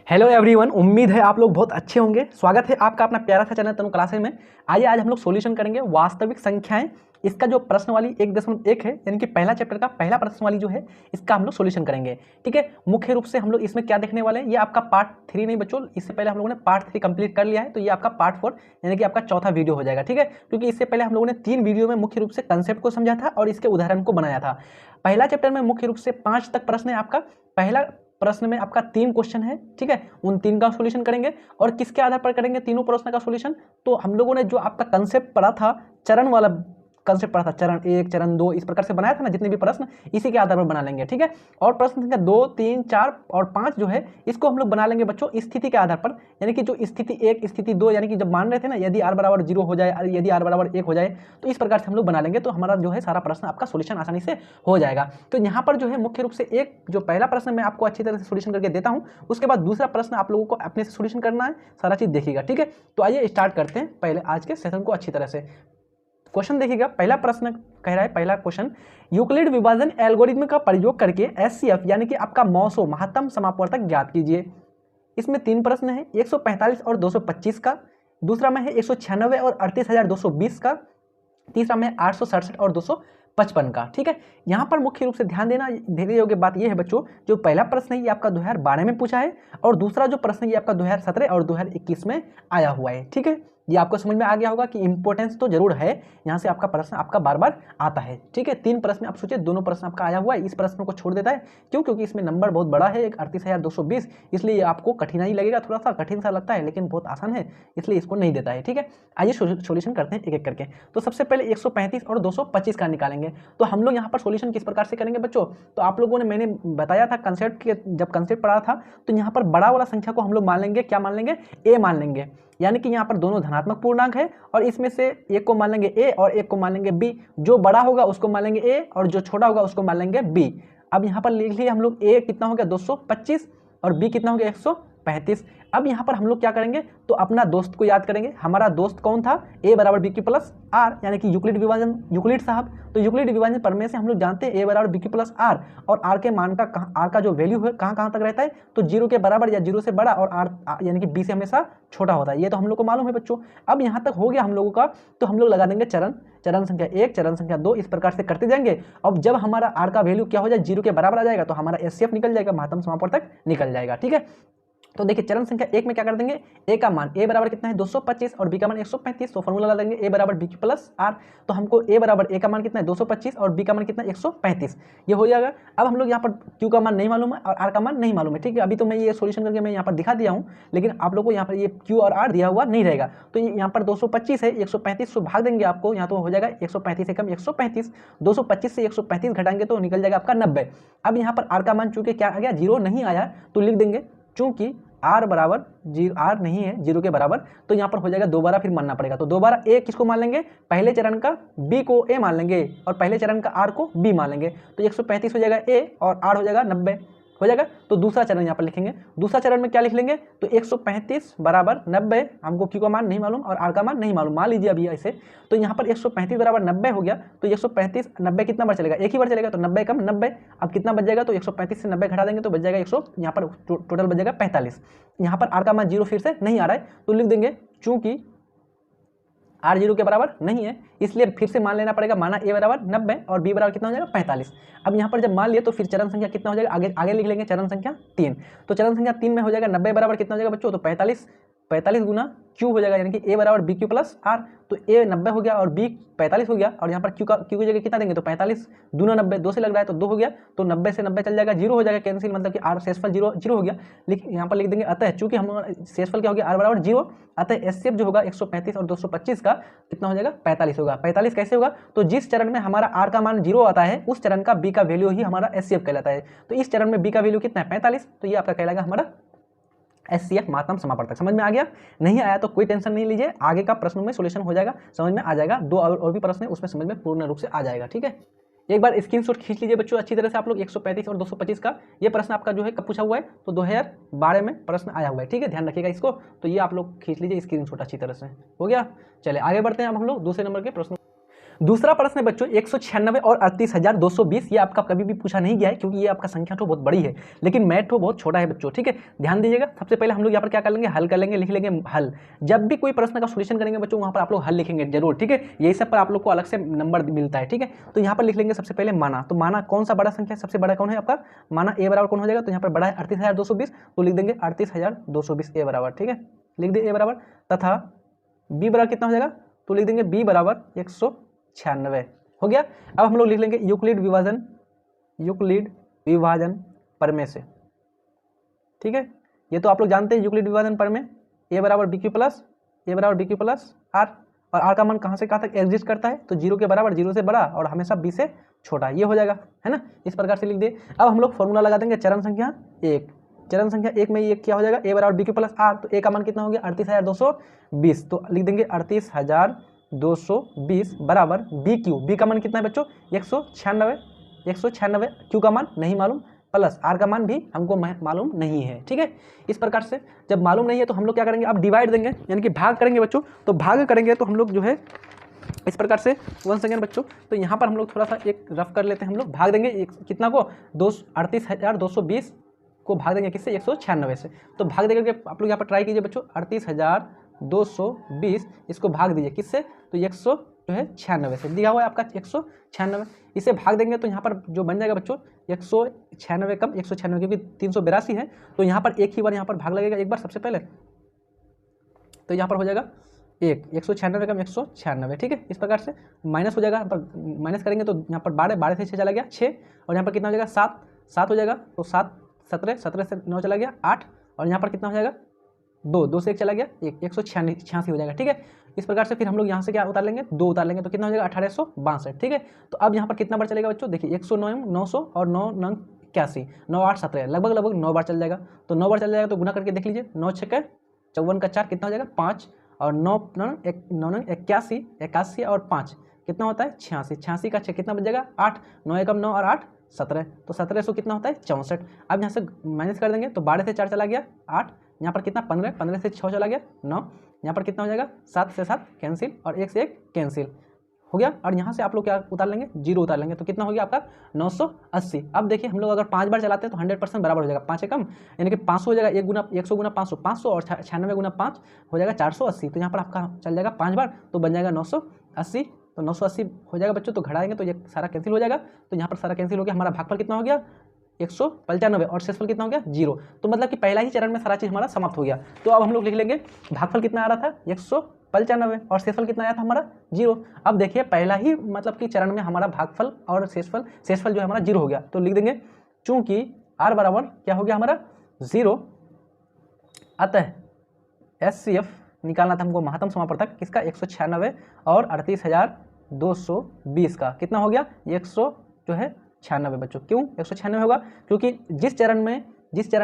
Hello everyone, उम्मीद है आप लोग बहुत अच्छे होंगे। स्वागत है आपका अपना प्यारा सा चैनल तनु क्लासेज में। आइए आज हम लोग सॉल्यूशन करेंगे वास्तविक संख्याएं। इसका जो प्रश्न वाली 1.1 है यानी कि पहला चैप्टर का पहला प्रश्न वाली जो है इसका हम लोग सॉल्यूशन करेंगे। ठीक है, मुख्य रूप से हम लोग इसमें क्या देखने वाले हैं, ये आपका पार्ट 3 नहीं बच्चों, इससे पहले हम लोगों ने पार्ट 3 कंप्लीट कर लिया है, तो ये आपका पार्ट 4 यानी कि आपका चौथा वीडियो हो जाएगा। ठीक है, क्योंकि इससे पहले हम लोगों ने 3 वीडियो में मुख्य रूप से कंसेप्ट को समझा था और इसके उदाहरण को बनाया था। पहला चैप्टर में मुख्य रूप से 5 तक प्रश्न है आपका। पहला प्रश्न में आपका 3 क्वेश्चन है। ठीक है, उन 3 का सॉल्यूशन करेंगे और किसके आधार पर करेंगे तीनों प्रश्न का सॉल्यूशन। तो हम लोगों ने जो आपका कंसेप्ट पढ़ा था, चरण वाला कंसेप्ट पढ़ा था, चरण 1 चरण 2 इस प्रकार से बनाया था ना, जितने भी प्रश्न इसी के आधार पर बना लेंगे। ठीक है, और प्रश्न संख्या 2 3 4 और 5 जो है इसको हम लोग बना लेंगे बच्चों स्थिति के आधार पर, यानी कि जो स्थिति 1 स्थिति 2 यानी कि जब मान रहे थे ना, यदि r बराबर 0 हो जाए, यदि r बराबर 1 हो जाए, तो इस प्रकार से हम लोग बना लेंगे, तो हमारा जो है सारा प्रश्न आपका सॉल्यूशन आसानी से हो जाएगा। तो यहाँ पर जो है मुख्य रूप से एक जो पहला प्रश्न मैं आपको अच्छी तरह से सॉल्यूशन करके देता हूँ, उसके बाद दूसरा प्रश्न आप लोगों को अपने से सॉल्यूशन करना है, सारा चीज देखिएगा। ठीक है, तो आइए स्टार्ट करते हैं पहले आज के सेशन को अच्छी तरह से। क्वेश्चन देखिएगा, पहला प्रश्न कह रहा है, पहला क्वेश्चन, यूक्लिड विभाजन एल्गोरिथम का प्रयोग करके एचसीएफ यानी कि आपका मॉसो महत्तम समापवर्तक ज्ञात कीजिए। इसमें 3 प्रश्न है, 145 और 225 का, दूसरा में है 196 और 38,220 का, तीसरा में 867 और 255 का। ठीक है, यहाँ पर मुख्य रूप से ध्यान देने योग्य बात यह है बच्चों, जो पहला प्रश्न है ये आपका 2012 में पूछा है और दूसरा जो प्रश्न है ये आपका 2017 और 2021 में आया हुआ है। ठीक है, ये आपको समझ में आ गया होगा कि इंपॉर्टेंस तो जरूर है, यहाँ से आपका प्रश्न आपका बार बार आता है। ठीक है, 3 प्रश्न आप सोचिए, दोनों प्रश्न आपका आया हुआ है, इस प्रश्न को छोड़ देता है। क्यों? क्योंकि इसमें नंबर बहुत बड़ा है, 38,220, इसलिए आपको कठिनाई लगेगा, थोड़ा सा कठिन सा लगता है, लेकिन बहुत आसान है, इसलिए इसको नहीं देता है। ठीक है, आइए सॉल्यूशन करते हैं एक एक करके। तो सबसे पहले 135 और 225 का निकालेंगे। तो हम लोग यहाँ पर सॉल्यूशन किस प्रकार से करेंगे बच्चों, तो आप लोगों ने, मैंने बताया था कंसेप्ट के, जब कंसेप्ट पढ़ा था, तो यहाँ पर बड़ा वाला संख्या को हम लोग मान लेंगे, क्या मान लेंगे, ए मान लेंगे, यानी कि यहाँ पर दोनों धनात्मक पूर्णांक है और इसमें से एक को मान लेंगे ए और एक को मान लेंगे बी। जो बड़ा होगा उसको मान लेंगे ए और जो छोटा होगा उसको मान लेंगे बी। अब यहाँ पर लिख लिए हम लोग, ए कितना हो गया 225 और बी कितना हो गया 135। अब यहाँ पर हम लोग क्या करेंगे, तो अपना दोस्त को याद करेंगे। हमारा दोस्त कौन था, ए बराबर बी क्यू प्लस आर, यानी कि यूक्लिड विभाजन, यूक्लिड साहब। तो यूक्लिड विभाजन प्रमेय से हम लोग जानते हैं ए बराबर बी क्यू प्लस आर, और आर के मान का, आर का जो वैल्यू है कहाँ तक रहता है, तो 0 के बराबर या 0 से बड़ा, और आर यानी कि बी से हमेशा छोटा होता है, ये तो हम लोग को मालूम है बच्चों। अब यहाँ तक हो गया हम लोगों का, तो हम लोग लगा देंगे चरण संख्या 1 चरण संख्या 2, इस प्रकार से करते जाएंगे। अब जब हमारा आर का वैल्यू क्या हो जाए, 0 के बराबर आ जाएगा, तो हमारा एचसीएफ निकल जाएगा, महत्तम समापवर्तक निकल जाएगा। ठीक है, तो देखिए चरण संख्या 1 में क्या कर देंगे, ए का मान, ए बराबर कितना है 225 और बी का मान 135, तो फॉर्मूला लगा देंगे ए बराबर बी प्लस आर। तो हमको ए बराबर ए का मान कितना है 225 और बी का मान कितना है 135, ये हो जाएगा। अब हम लोग यहाँ पर क्यू का मान नहीं मालूम है और आर का मान नहीं मालूम है। ठीक है, अभी तो मैं ये सॉल्यूशन करके मैं यहाँ पर दिखा दिया हूँ, लेकिन आप लोग को यहाँ पर ये क्यू और आर दिया हुआ नहीं रहेगा। तो यहाँ पर 225 है, 135 से भाग देंगे आपको, यहाँ तो हो जाएगा 135 से कम 135, 225 से 135 घटाएंगे तो निकल जाएगा आपका 90। अब यहाँ पर आर का मान चूंकि क्या आ गया, 0 नहीं आया, तो लिख देंगे चूंकि आर बराबर 0, आर नहीं है 0 के बराबर, तो यहाँ पर हो जाएगा दोबारा फिर मानना पड़ेगा। तो दोबारा ए किसको मान लेंगे, पहले चरण का बी को ए मान लेंगे और पहले चरण का आर को बी मान लेंगे, तो 135 हो जाएगा ए और आर हो जाएगा 90 हो जाएगा। तो दूसरा चरण यहाँ पर लिखेंगे, दूसरा चरण में क्या लिख लेंगे, तो 135 बराबर 90, हमको क्यू का मान नहीं मालूम और आर का मान नहीं मालूम, मान लीजिए अभी ऐसे। तो यहाँ पर 135 बराबर 90 हो गया, तो 135 90 कितना बार चलेगा, एक ही बार चलेगा, तो 90 कम 90। अब कितना बच जाएगा, तो 135 से 90 घटा देंगे तो बच जाएगा 100, यहाँ पर टोटल बच जाएगा 45। यहाँ पर आर का मान 0 फिर से नहीं आ रहा है, तो लिख देंगे चूंकि आर 0 के बराबर नहीं है, इसलिए फिर से मान लेना पड़ेगा, माना ए बराबर 90 और बी बराबर कितना हो जाएगा 45। अब यहाँ पर जब मान लिए तो फिर चरण संख्या कितना हो जाएगा, आगे लिख लेंगे चरण संख्या 3। तो चरण संख्या 3 में हो जाएगा 90 बराबर कितना हो जाएगा बच्चों, तो 45 गुना क्यू हो जाएगा, यानी कि ए बराबर बी क्यू प्लस आर। तो ए 90 हो गया और बी 45 हो गया, और यहाँ पर क्यू की जगह कितना देंगे, तो 45 दूना 90, 2 से लग रहा है तो 2 हो गया, तो 90 से 90 चल जाएगा, 0 हो जाएगा कैंसिल, मतलब कि आर शेषफल 0 हो गया। यहाँ पर लिख देंगे अतः, चूंकि हम शेषफल क्या हो गया, आर बराबर 0, अतः एचसीएफ जो होगा 135 और 225 का कितना हो जाएगा 45 होगा। 45 कैसे होगा, तो जिस चरण में हमारा आर का मान 0 आता है उस चरण का बी का वैल्यू ही हमारा एचसीएफ कहलाता है। तो इस चरण में बी का वैल्यू कितना है 45, तो ये आपका कहलाएगा हमारा एचसीएफ महत्तम समापवर्तक। समझ में आ गया, नहीं आया तो कोई टेंशन नहीं लीजिए, आगे का प्रश्नों में सॉल्यूशन हो जाएगा, समझ में आ जाएगा। 2 और भी प्रश्न है उसमें समझ में पूर्ण रूप से आ जाएगा। ठीक है, एक बार स्क्रीनशॉट खींच लीजिए बच्चों अच्छी तरह से आप लोग। 135 और 225 का ये प्रश्न आपका जो है कब पूछा हुआ है, तो 2012 में प्रश्न आया हुआ है। ठीक है, ध्यान रखिएगा इसको, तो ये आप लोग खींच लीजिए स्क्रीनशॉट अच्छी तरह से। हो गया, चले आगे बढ़ते हैं अब हम लोग दूसरे नंबर के प्रश्न। दूसरा प्रश्न है बच्चों 196 और 38,220। ये आपका कभी भी पूछा नहीं गया है क्योंकि ये आपका संख्या तो बहुत बड़ी है, लेकिन मैथ तो बहुत छोटा है बच्चों, ठीक है। ध्यान दीजिएगा, सबसे पहले हम लोग यहाँ पर क्या कर लेंगे, हल कर लेंगे, लिख लेंगे हल। जब भी कोई प्रश्न का सोल्यूशन करेंगे बच्चों वहाँ पर आप लोग हल लिखेंगे जरूर, ठीक है। यही सब पर आप लोग को अलग से नंबर मिलता है, ठीक है। तो यहाँ पर लिख लेंगे सबसे पहले माना। तो माना कौन सा बड़ा संख्या, सबसे बड़ा कौन है आपका माना, ए बराबर कौन हो जाएगा, तो यहाँ पर बड़ा है 38,220, तो लिख देंगे 38,220 ए बराबर, ठीक है। लिख दिए ए बराबर, तथा बी बराबर कितना हो जाएगा, तो लिख देंगे बी बराबर 196 हो गया। अब हम लोग लिख लेंगे यूक्लिड विभाजन प्रमेय से, ठीक है। ये तो आप लोग जानते हैं यूक्लिड विभाजन प्रमेय, ए बराबर बी क्यू प्लस आर, और आर का मान कहाँ से कहाँ तक एग्जिस्ट करता है, तो 0 के बराबर, 0 से बड़ा और हमेशा बी से छोटा, ये हो जाएगा, है ना। इस प्रकार से लिख दिए। अब हम लोग फॉर्मूला लगा देंगे चरण संख्या 1। चरण संख्या 1 में ये क्या हो जाएगा, ए बराबर बी क्यू प्लस आर, तो ए का मान कितना हो गया 38,220, तो लिख देंगे 38,220 बराबर बी क्यू, बी का मान कितना है बच्चों 196, क्यू का मान नहीं मालूम, प्लस आर का मान भी हमको मालूम नहीं है, ठीक है। इस प्रकार से जब मालूम नहीं है तो हम लोग क्या करेंगे, अब डिवाइड देंगे, यानी कि भाग करेंगे बच्चों। तो भाग करेंगे तो हम लोग जो है इस प्रकार से, 1 सेकेंड बच्चों, तो यहाँ पर हम लोग थोड़ा सा एक रफ कर लेते हैं। हम लोग भाग देंगे कितना को, 38,220 को भाग देंगे किससे, 196 से। तो भाग देंगे आप लोग यहाँ पर ट्राई कीजिए बच्चों, 38,220 इसको भाग दीजिए किससे, तो 196 से दिया हुआ है आपका 196। इसे भाग देंगे तो यहाँ पर जो बन जाएगा बच्चों 196 कम 196, क्योंकि 382 है, तो यहाँ पर एक ही बार यहाँ पर भाग लगेगा एक बार सबसे पहले, तो यहाँ पर हो जाएगा 196 कम 196, ठीक है। इस प्रकार से माइनस हो जाएगा, यहाँ पर माइनस करेंगे तो यहाँ पर 12 से 6 चला गया 6, और यहाँ पर कितना हो जाएगा 7 हो जाएगा, तो 7 17 से 9 चला गया 8, और यहाँ पर कितना हो जाएगा 2 से 1 चला गया 186 हो जाएगा, ठीक है। इस प्रकार से फिर हम लोग यहाँ से क्या उतार लेंगे, 2 उतार लेंगे, तो कितना हो जाएगा 1862, ठीक है। तो अब यहाँ पर कितना बार चलेगा बच्चों, देखिए 109 900 और 9 9 81, 9 8 17, लगभग 9 बार चल जाएगा। तो 9 बार चल जाएगा तो गुना करके देख लीजिए, 9 6 54 का 4 कितना हो जाएगा 5, और 9 9 81 और 5 कितना होता है 86 का 6 कितना बन जाएगा 8, 9 एकम 9 और 8 17, तो 1700 कितना होता है 64। अब यहाँ से माइनस कर देंगे तो 12 से 4 चला गया 8, यहाँ पर कितना 15 से 6 चला गया 9, यहाँ पर कितना हो जाएगा 7 से 7 कैंसिल, और 1 से 1 कैंसिल हो गया। और यहाँ से आप लोग क्या उतार लेंगे, 0 उतार लेंगे, तो कितना हो गया आपका 980। अब देखिए हम लोग अगर 5 बार चलाते हैं तो 100% बराबर हो जाएगा, 5 एकम यानी कि 500 हो जाएगा, 100 गुना 500 500, और 96 गुना 5 हो जाएगा 480। तो यहाँ पर आपका चल जाएगा 5 बार, तो बन जाएगा 980, तो 980 हो जाएगा बच्चों। तो घटाएंगे तो ये सारा कैंसिल हो जाएगा, तो यहाँ पर सारा कैंसिल हो गया, हमारा भागफल कितना हो गया 195, और शेषफल कितना हो गया 0। तो मतलब कि पहला ही चरण में सारा चीज़ हमारा समाप्त हो गया। तो अब हम लोग लिख लेंगे भागफल कितना आ रहा था 195, और शेषफल कितना आया था हमारा 0। अब देखिए पहला ही मतलब कि चरण में हमारा भागफल और शेषफल जो है हमारा 0 हो गया, तो लिख देंगे चूंकि r बराबर क्या हो गया हमारा 0, अतः SCF निकालना था हमको महत्तम समापवर्तक किसका 196 और 38,220 का कितना हो गया 196 बच्चों। क्यों 196 होगा, क्योंकि जिस चरण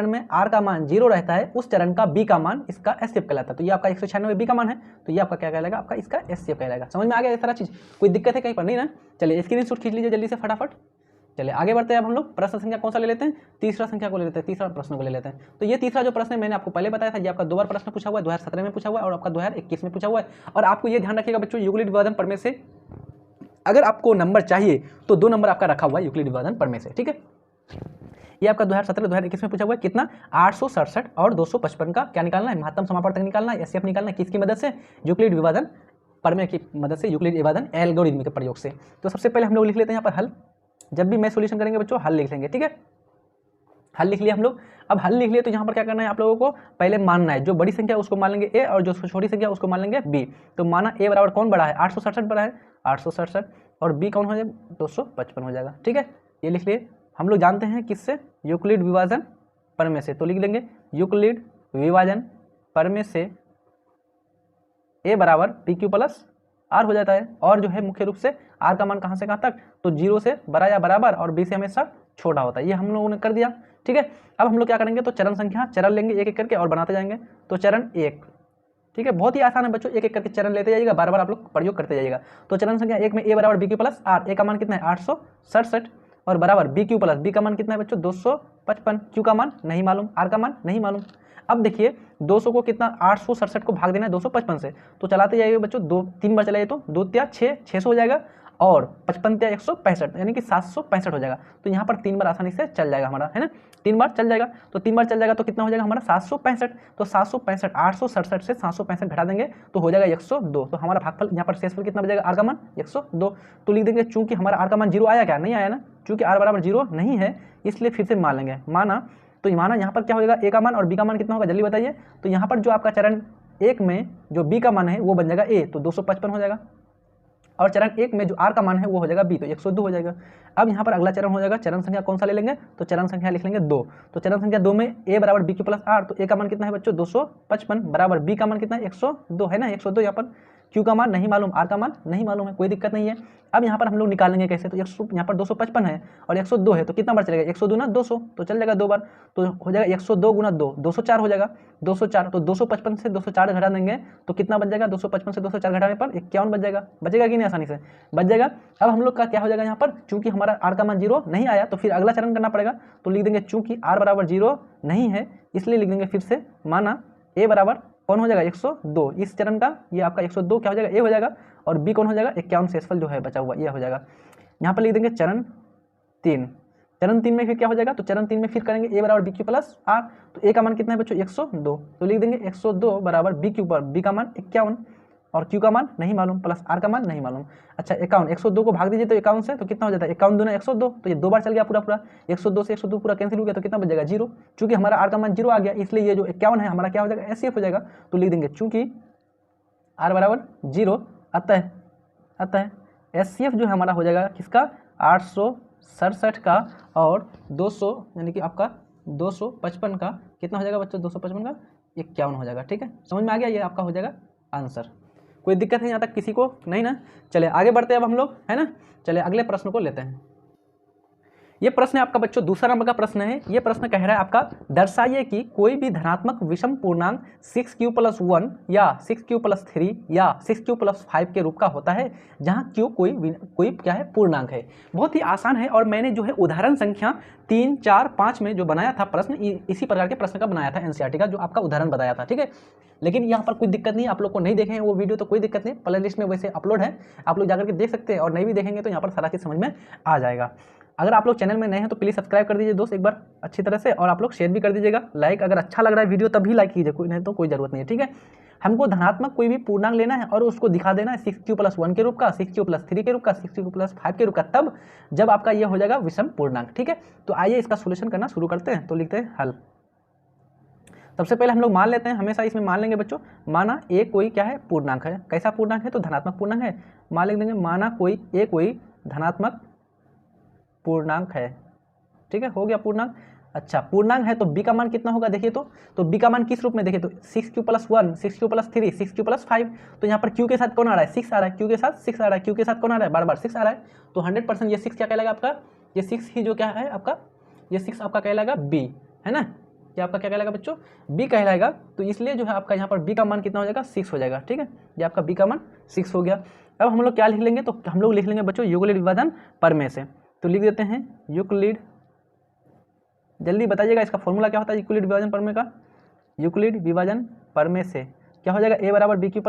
में r का मान 0 रहता है उस चरण का b का मान इसका SCF कहलाता है। तो ये आपका 196 b का मान है, तो ये आपका क्या कहलाएगा, आपका इसका SCF कहलाएगा। समझ में आ गया ये सारा चीज़, कोई दिक्कत है कहीं पर नहीं ना। चलिए स्क्रीनशॉट खींच लीजिए जल्दी से फटाफट। चलिए आगे बढ़ते हैं। अब हम लोग प्रश्न संख्या कौन सा ले लेते हैं, तीसरा संख्या को ले लेते हैं, तीसरा प्रश्न को ले लेते हैं। तो ये तीसरा जो प्रश्न है मैंने आपको पहले बताया था, ये आपका 2 बार प्रश्न पूछा हुआ है, 2017 में पूछा हुआ है और आपका 2021 में पूछा हुआ है। और आपको ये ध्यान रखिएगा बच्चों, यूक्लिड विभाजन प्रमेय से अगर आपको नंबर चाहिए तो 2 नंबर आपका रखा हुआ है यूक्लिड विभाजन प्रमेय से, ठीक है। ये आपका 2017 2021 में पूछा हुआ है, कितना 867 और 255 का क्या निकालना है, महत्तम समापवर्तक निकालना है, SCF निकालना है, किसकी मदद से, यूक्लिड विभाजन प्रमेय की मदद से, यूक्लिड विभाजन एल्गोरिथम के प्रयोग से। तो सबसे पहले हम लोग लिख लेते हैं यहाँ पर हल। जब भी मैं सॉल्यूशन करेंगे बच्चों हल लिख लेंगे, ठीक है। हल लिख लिया हम लोग। अब हल लिख लिए तो यहाँ पर क्या करना है आप लोगों को, पहले मानना है जो बड़ी संख्या उसको मान लेंगे a और जो छोटी संख्या उसको मान लेंगे b। तो माना a बराबर कौन बड़ा है 867 बड़ा है 867, और b कौन हो जाएगा 255 हो जाएगा, ठीक है। ये लिख लिए। हम लोग जानते हैं किससे, यूक्लिड विभाजन प्रमेय से। तो लिख लेंगे यूक्लिड विभाजन प्रमेय से a बराबर pq प्लस r हो जाता है, और जो है मुख्य रूप से r का मान कहाँ से कहाँ तक, तो 0 से बड़ा या बराबर और b से हमेशा छोटा होता है। ये हम लोगों ने कर दिया, ठीक है। अब हम लोग क्या करेंगे, तो चरण लेंगे एक एक करके और बनाते जाएंगे। तो चरण 1, ठीक है, बहुत ही आसान है बच्चों, एक एक करके चरण लेते जाइएगा, बार बार आप लोग प्रयोग करते जाइएगा। तो चरण संख्या 1 में a बराबर b Q plus r, a का मान कितना है 867, और बराबर बी क्यू प्लस, बी का मान कितना है बच्चों 255, क्यू का मान नहीं मालूम, आर का मान नहीं मालूम। अब देखिए 200 को कितना 867 को भाग देना है 255 से, तो चलाते जाइए बच्चों, 3 बार चलाइए तो 2 तिया 6, 600 हो जाएगा, और 55 तिया 165 यानी कि 765 हो जाएगा। तो यहाँ पर 3 बार आसानी से चल जाएगा हमारा, है ना, 3 बार चल जाएगा। तो 3 बार चल जाएगा तो कितना हो जाएगा हमारा 765, तो 765 867 से 765 घटा देंगे तो हो जाएगा 102। तो हमारा भागफल यहाँ पर शेषफल कितना बचेगा, आर का मान 102। तो लिख देंगे चूंकि हमारा आर का मान 0 आया, क्या नहीं आया ना, चूंकि आर बराबर 0 नहीं है इसलिए फिर से मान लेंगे, माना। तो माना यहाँ पर क्या होगा, ए का मान और बी का मान कितना होगा जल्दी बताइए। तो यहाँ पर जो आपका चरण 1 में जो बी का मान है वो बन जाएगा ए, तो 255 हो जाएगा, और चरण 1 में जो आर का मान है वो हो जाएगा बी, तो 102 हो जाएगा। अब यहाँ पर अगला चरण हो जाएगा, चरण संख्या कौन सा ले लेंगे, तो चरण संख्या लिख लेंगे 2। तो चरण संख्या 2 में ए बराबर बी क्यू प्लस आर, तो ए का मान कितना है बच्चों 255 बराबर बी का मान कितना है 102 है ना, 102 यहाँ पर, क्यू का मान नहीं मालूम, आर का मान नहीं मालूम है, कोई दिक्कत नहीं है। अब यहाँ पर हम लोग निकालेंगे कैसे, तो यहाँ पर 255 है और 102 है, तो कितना बार चलेगा 102 ना 200, तो चल जाएगा 2 बार, तो हो जाएगा 102 गुना 2 204 हो जाएगा, 204। तो 255 से 204 घटा देंगे तो कितना बच जाएगा, 255 से 204 घटाने पर 51 बच जाएगा, बचेगा कि नहीं, आसानी से बच जाएगा। अब हम लोग का क्या हो जाएगा यहाँ पर, चूंकि हमारा आर का मान 0 नहीं आया तो फिर अगला चरण करना पड़ेगा, तो लिख देंगे चूंकि आर बराबर 0 नहीं है इसलिए लिख देंगे फिर से, माना ए बराबर कौन हो जाएगा 102, इस चरण का ये आपका 102 क्या हो जाएगा ए हो जाएगा, और बी कौन हो जाएगा 51 शेषफल जो है बचा हुआ ये हो जाएगा। यहाँ पर लिख देंगे चरण 3, चरण 3 में फिर क्या हो जाएगा, तो चरण 3 में फिर करेंगे ए बराबर बी क्यू प्लस आर, तो ए का मान कितना है बच्चों 102, तो लिख देंगे 102 बराबर बी क्यू पर बी का मान 51 और क्यू का मान नहीं मालूम प्लस आर का मान नहीं मालूम। अच्छा 51, 102 को भाग दीजिए तो 51 से, तो कितना हो जाता है 51 दूना 102, तो ये 2 बार चल गया पूरा पूरा, 102 से 102 पूरा कैंसिल हो गया तो कितना बच जाएगा 0, चूंकि हमारा आर का मान 0 आ गया इसलिए ये जो 51 है हमारा क्या हो जाएगा एचसीएफ हो जाएगा। तो लिख देंगे चूंकि आर बराबर 0 अतः एचसीएफ जो है हमारा हो जाएगा किसका 867 का और 200 यानी कि आपका 255 का कितना हो जाएगा बच्चों 255 का 51 हो जाएगा। ठीक है, समझ में आ गया, ये आपका हो जाएगा आंसर, कोई दिक्कत नहीं यहाँ तक किसी को नहीं ना। चले आगे बढ़ते हैं अब हम लोग, है ना, चले अगले प्रश्न को लेते हैं। ये प्रश्न है आपका बच्चों दूसरा नंबर का प्रश्न है। ये प्रश्न कह रहा है आपका दर्शाइए कि कोई भी धनात्मक विषम पूर्णांक 6q + 1 या 6q + 3 या 6q + 5 के रूप का होता है जहां q कोई क्या है पूर्णांक है। बहुत ही आसान है और मैंने जो है उदाहरण संख्या 3, 4, 5 में जो बनाया था प्रश्न, इसी प्रकार के प्रश्न का बनाया था एनसीईआरटी का, जो आपका उदाहरण बताया था। ठीक है, लेकिन यहाँ पर कोई दिक्कत नहीं, आप लोग को नहीं देखे हैं वो वीडियो तो कोई दिक्कत नहीं, प्ले लिस्ट में वैसे अपलोड है, आप लोग जाकर के देख सकते हैं, और नहीं भी देखेंगे तो यहाँ पर सारा चीज़ समझ में आ जाएगा। अगर आप लोग चैनल में नए हैं तो प्लीज़ सब्सक्राइब कर दीजिए दोस्त एक बार अच्छी तरह से, और आप लोग शेयर भी कर दीजिएगा, लाइक अगर अच्छा लग रहा है वीडियो तभी लाइक कीजिए, कोई नहीं तो कोई ज़रूरत नहीं है। ठीक है, हमको धनात्मक कोई भी पूर्णांक लेना है और उसको दिखा देना है 6q + 1 के रूप का, 6q + 3 के रूप का, 6q + 5 के रूप का, तब जब आपका ये हो जाएगा विषम पूर्णांक। ठीक है, तो आइए इसका सोल्यूशन करना शुरू करते हैं। तो लिखते हैं हल। सबसे पहले हम लोग मान लेते हैं, हमेशा इसमें मान लेंगे बच्चों, माना ए कोई क्या है पूर्णांक है, कैसा पूर्णांक है तो धनात्मक पूर्णांक है, मान लिख देंगे माना कोई धनात्मक पूर्णांक है। ठीक है, हो गया पूर्णांक। अच्छा पूर्णांक है तो बी का मान कितना होगा देखिए, तो बी का मान किस रूप में देखिए, तो 6q + 1, 6q + 3, 6q + 5, तो यहाँ पर q के साथ कौन आ रहा है 6 आ रहा है, q के साथ 6 आ रहा है, q के साथ कौन आ रहा है बार 6 आ रहा है, तो 100% ये 6 क्या कहलाएगा आपका, ये 6 ही जो क्या है आपका, ये 6 आपका कहलाएगा b, है ना, ये आपका क्या कहलाएगा बच्चों b कहलाएगा। तो इसलिए जो है आपका यहाँ पर b का मान कितना हो जाएगा 6 हो जाएगा। ठीक है, ये आपका b का मान 6 हो गया। अब हम लोग क्या लिख लेंगे, तो हम लोग लिख लेंगे बच्चों यूक्लिड विभाजन प्रमेय से, तो लिख देते हैं यूक्लिड, जल्दी बताइएगा इसका फॉर्मूला क्या होता है यूक्लिड विभाजन प्रमेय का। यूक्लिड विभाजन प्रमेय से क्या हो जाएगा a बराबर b q +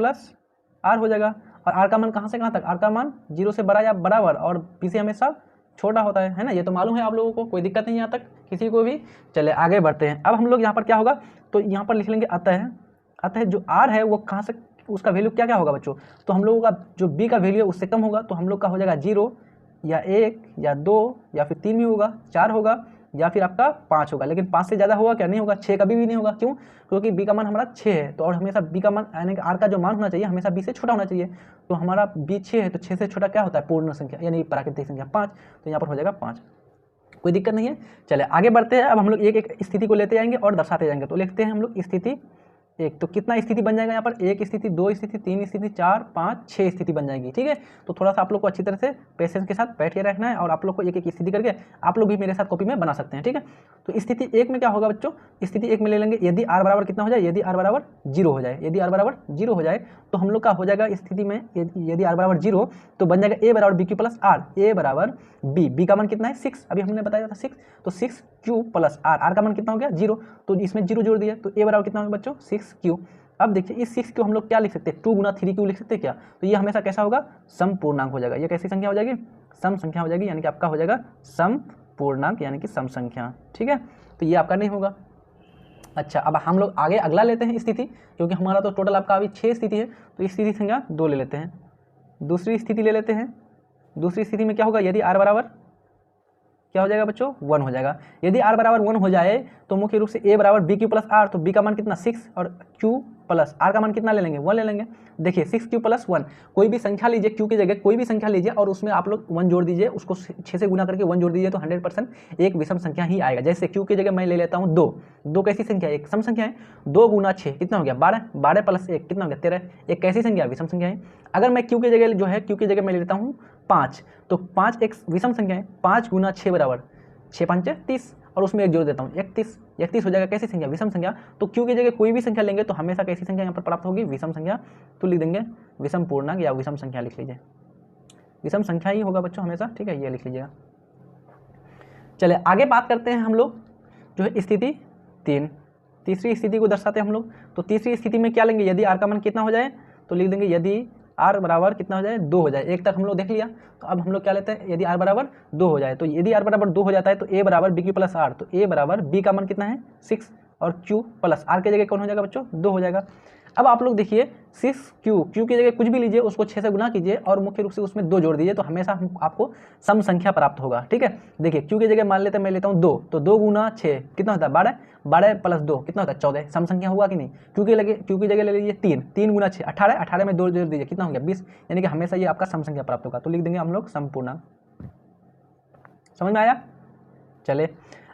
r हो जाएगा, और r का मान कहाँ से कहाँ तक, r का मान 0 से बड़ा या बराबर और b से हमेशा छोटा होता है ना, ये तो मालूम है आप लोगों को, कोई दिक्कत नहीं यहाँ तक किसी को भी। चले आगे बढ़ते हैं। अब हम लोग यहाँ पर क्या होगा, तो यहाँ पर लिख लेंगे अतः जो r है वो कहाँ से, उसका वैल्यू क्या क्या होगा बच्चों, तो हम लोगों का जो b का वैल्यू है उससे कम होगा, तो हम लोग का हो जाएगा 0 या 1 या 2 या फिर 3 भी होगा, 4 होगा या फिर आपका 5 होगा, लेकिन 5 से ज़्यादा होगा क्या, नहीं होगा। 6 कभी भी नहीं होगा, क्यों, क्योंकि b का मान हमारा 6 है, तो और हमेशा b का मान यानी कि r का जो मान होना चाहिए हमेशा b से छोटा होना चाहिए, तो हमारा b 6 है, तो 6 से छोटा क्या होता है पूर्ण संख्या यानी प्राकृतिक संख्या 5, तो यहाँ पर हो जाएगा 5, कोई दिक्कत नहीं है। चले आगे बढ़ते हैं। अब हम लोग एक एक स्थिति को लेते जाएंगे और दर्शाते जाएंगे, तो लिखते हैं हम लोग स्थिति 1, तो कितना स्थिति बन जाएगा यहाँ पर, 1 स्थिति, 2 स्थिति, 3 स्थिति, 4, 5, 6 स्थिति बन जाएगी। ठीक है, तो थोड़ा सा आप लोग को अच्छी तरह से पेशेंस के साथ बैठ के रखना है और आप लोग को एक एक स्थिति करके आप लोग भी मेरे साथ कॉपी में बना सकते हैं। ठीक है, तो स्थिति 1 में क्या होगा बच्चों, स्थिति 1 में ले लेंगे यदि r बराबर कितना हो जाए, यदि r बराबर 0 हो जाए, यदि r बराबर 0 हो जाए तो हम लोग का हो जाएगा स्थिति में यदि r बराबर 0 तो बन जाएगा a बराबर bq प्लस r, a बराबर b का मान कितना है 6, अभी हमने बताया था 6, तो 6q प्लस r का मान कितना हो गया 0, तो इसमें 0 जोड़ दिया तो a बराबर कितना होगा बच्चों 6q। अब देखिए इस 6 को हम लोग क्या लिख सकते हैं, 2 गुना 3q लिख सकते हैं क्या, तो ये हमेशा कैसा होगा, सम पूर्णांक हो जाएगा। ये कैसी संख्या हो जाएगी, सम संख्या हो जाएगी, यानी कि आपका हो जाएगा सम पूर्णांक यानी कि सम संख्या। ठीक है, तो ये आपका नहीं होगा। अच्छा, अब हम लोग आगे अगला लेते हैं स्थिति, क्योंकि हमारा तो टोटल आपका अभी 6 स्थिति है, तो स्थिति संख्या 2 ले लेते हैं। दूसरी स्थिति ले लेते हैं। दूसरी स्थिति में क्या होगा, यदि r बराबर क्या हो जाएगा बच्चों 1 हो जाएगा। यदि r बराबर 1 हो जाए तो मुख्य रूप से a बराबर bq प्लस r, तो b का मान कितना 6 और q प्लस r का मान कितना ले लेंगे 1 ले लेंगे। देखिए 6q प्लस 1, कोई भी संख्या लीजिए, q की जगह कोई भी संख्या लीजिए और उसमें आप लोग 1 जोड़ दीजिए, उसको 6 से गुना करके 1 जोड़ दीजिए तो 100% एक विषम संख्या ही आएगा। जैसे q की जगह मैं ले लेता हूँ 2, 2 कैसी संख्या है, एक सम संख्या है, 2 गुना 6 कितना हो गया 12, 12 प्लस 1 कितना हो गया 13, एक कैसी संख्या विषम संख्या है। अगर मैं q की जगह जो है q की जगह मैं ले लेता हूँ 5, तो 5 एक विषम संख्या है, 5 गुना 6 बराबर 6 5 30 और उसमें एक जोड़ देता हूँ 31 हो जाएगा कैसी संख्या विषम संख्या। तो q की जगह कोई भी संख्या लेंगे तो हमेशा कैसी संख्या यहाँ पर प्राप्त होगी, विषम संख्या, तो लिख देंगे विषम पूर्णांक या विषम संख्या लिख लीजिए, विषम संख्या ही होगा बच्चों हमेशा। ठीक है, ये लिख लीजिएगा। चले आगे बात करते हैं हम लोग जो है स्थिति 3, तीसरी स्थिति को दर्शाते हैं हम लोग। तो तीसरी स्थिति में क्या लेंगे, यदि r का मान कितना हो जाए तो लिख देंगे यदि r बराबर कितना हो जाए 2 हो जाए। एक तक हम लोग देख लिया, तो अब हम लोग क्या लेते हैं, यदि r बराबर 2 हो जाए, तो यदि r बराबर 2 हो जाता है तो a बराबर bq प्लस r, तो a बराबर b का मान कितना है 6 और q प्लस r के जगह कौन हो जाएगा बच्चों 2 हो जाएगा। अब आप लोग देखिए 6q की जगह कुछ भी लीजिए, उसको 6 से गुना कीजिए और मुख्य रूप से उसमें 2 जोड़ दीजिए तो हमेशा आपको सम संख्या प्राप्त होगा। ठीक है, देखिए q की जगह मान लेते हैं मैं लेता हूँ 2, तो 2 गुना 6 कितना होता है 12, 12 प्लस 2 कितना होता है 14, सम संख्या हुआ कि नहीं। q की जगह ले लीजिए 3, 3 गुना 6 18, 18 में 2 जोड़ दीजिए कितना हो गया 20, यानी कि हमेशा ये आपका सम संख्या प्राप्त होगा। तो लिख देंगे हम लोग सम पूर्णांक। समझ में आया। चले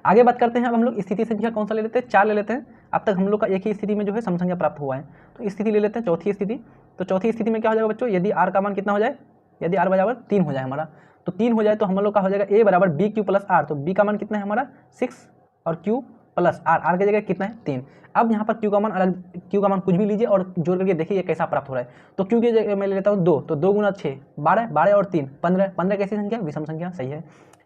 आगे बात करते हैं। अब हम लोग स्थिति संख्या कौन सा ले लेते हैं, 4 ले लेते हैं। अब तक हम लोग का एक ही स्थिति में जो है सम संख्या प्राप्त हुआ है, तो स्थिति ले लेते हैं चौथी स्थिति। तो चौथी स्थिति में क्या हो जाएगा बच्चों, यदि r का मान कितना हो जाए, यदि r बराबर 3 हो जाए हमारा, तो 3 हो जाए तो हम लोग का हो जाएगा a बराबर bq प्लस r, तो b का मान कितना है हमारा 6 और q प्लस r की जगह कितना है 3। अब यहाँ पर q का मान अलग, q का मान कुछ भी लीजिए और जोड़ करके देखिए ये कैसा प्राप्त हो रहा है। तो q की जगह मैं ले लेता हूँ 2, तो 2 गुना 6 12, 12 और 3 15, 15 कैसी संख्या विषम संख्या, सही है।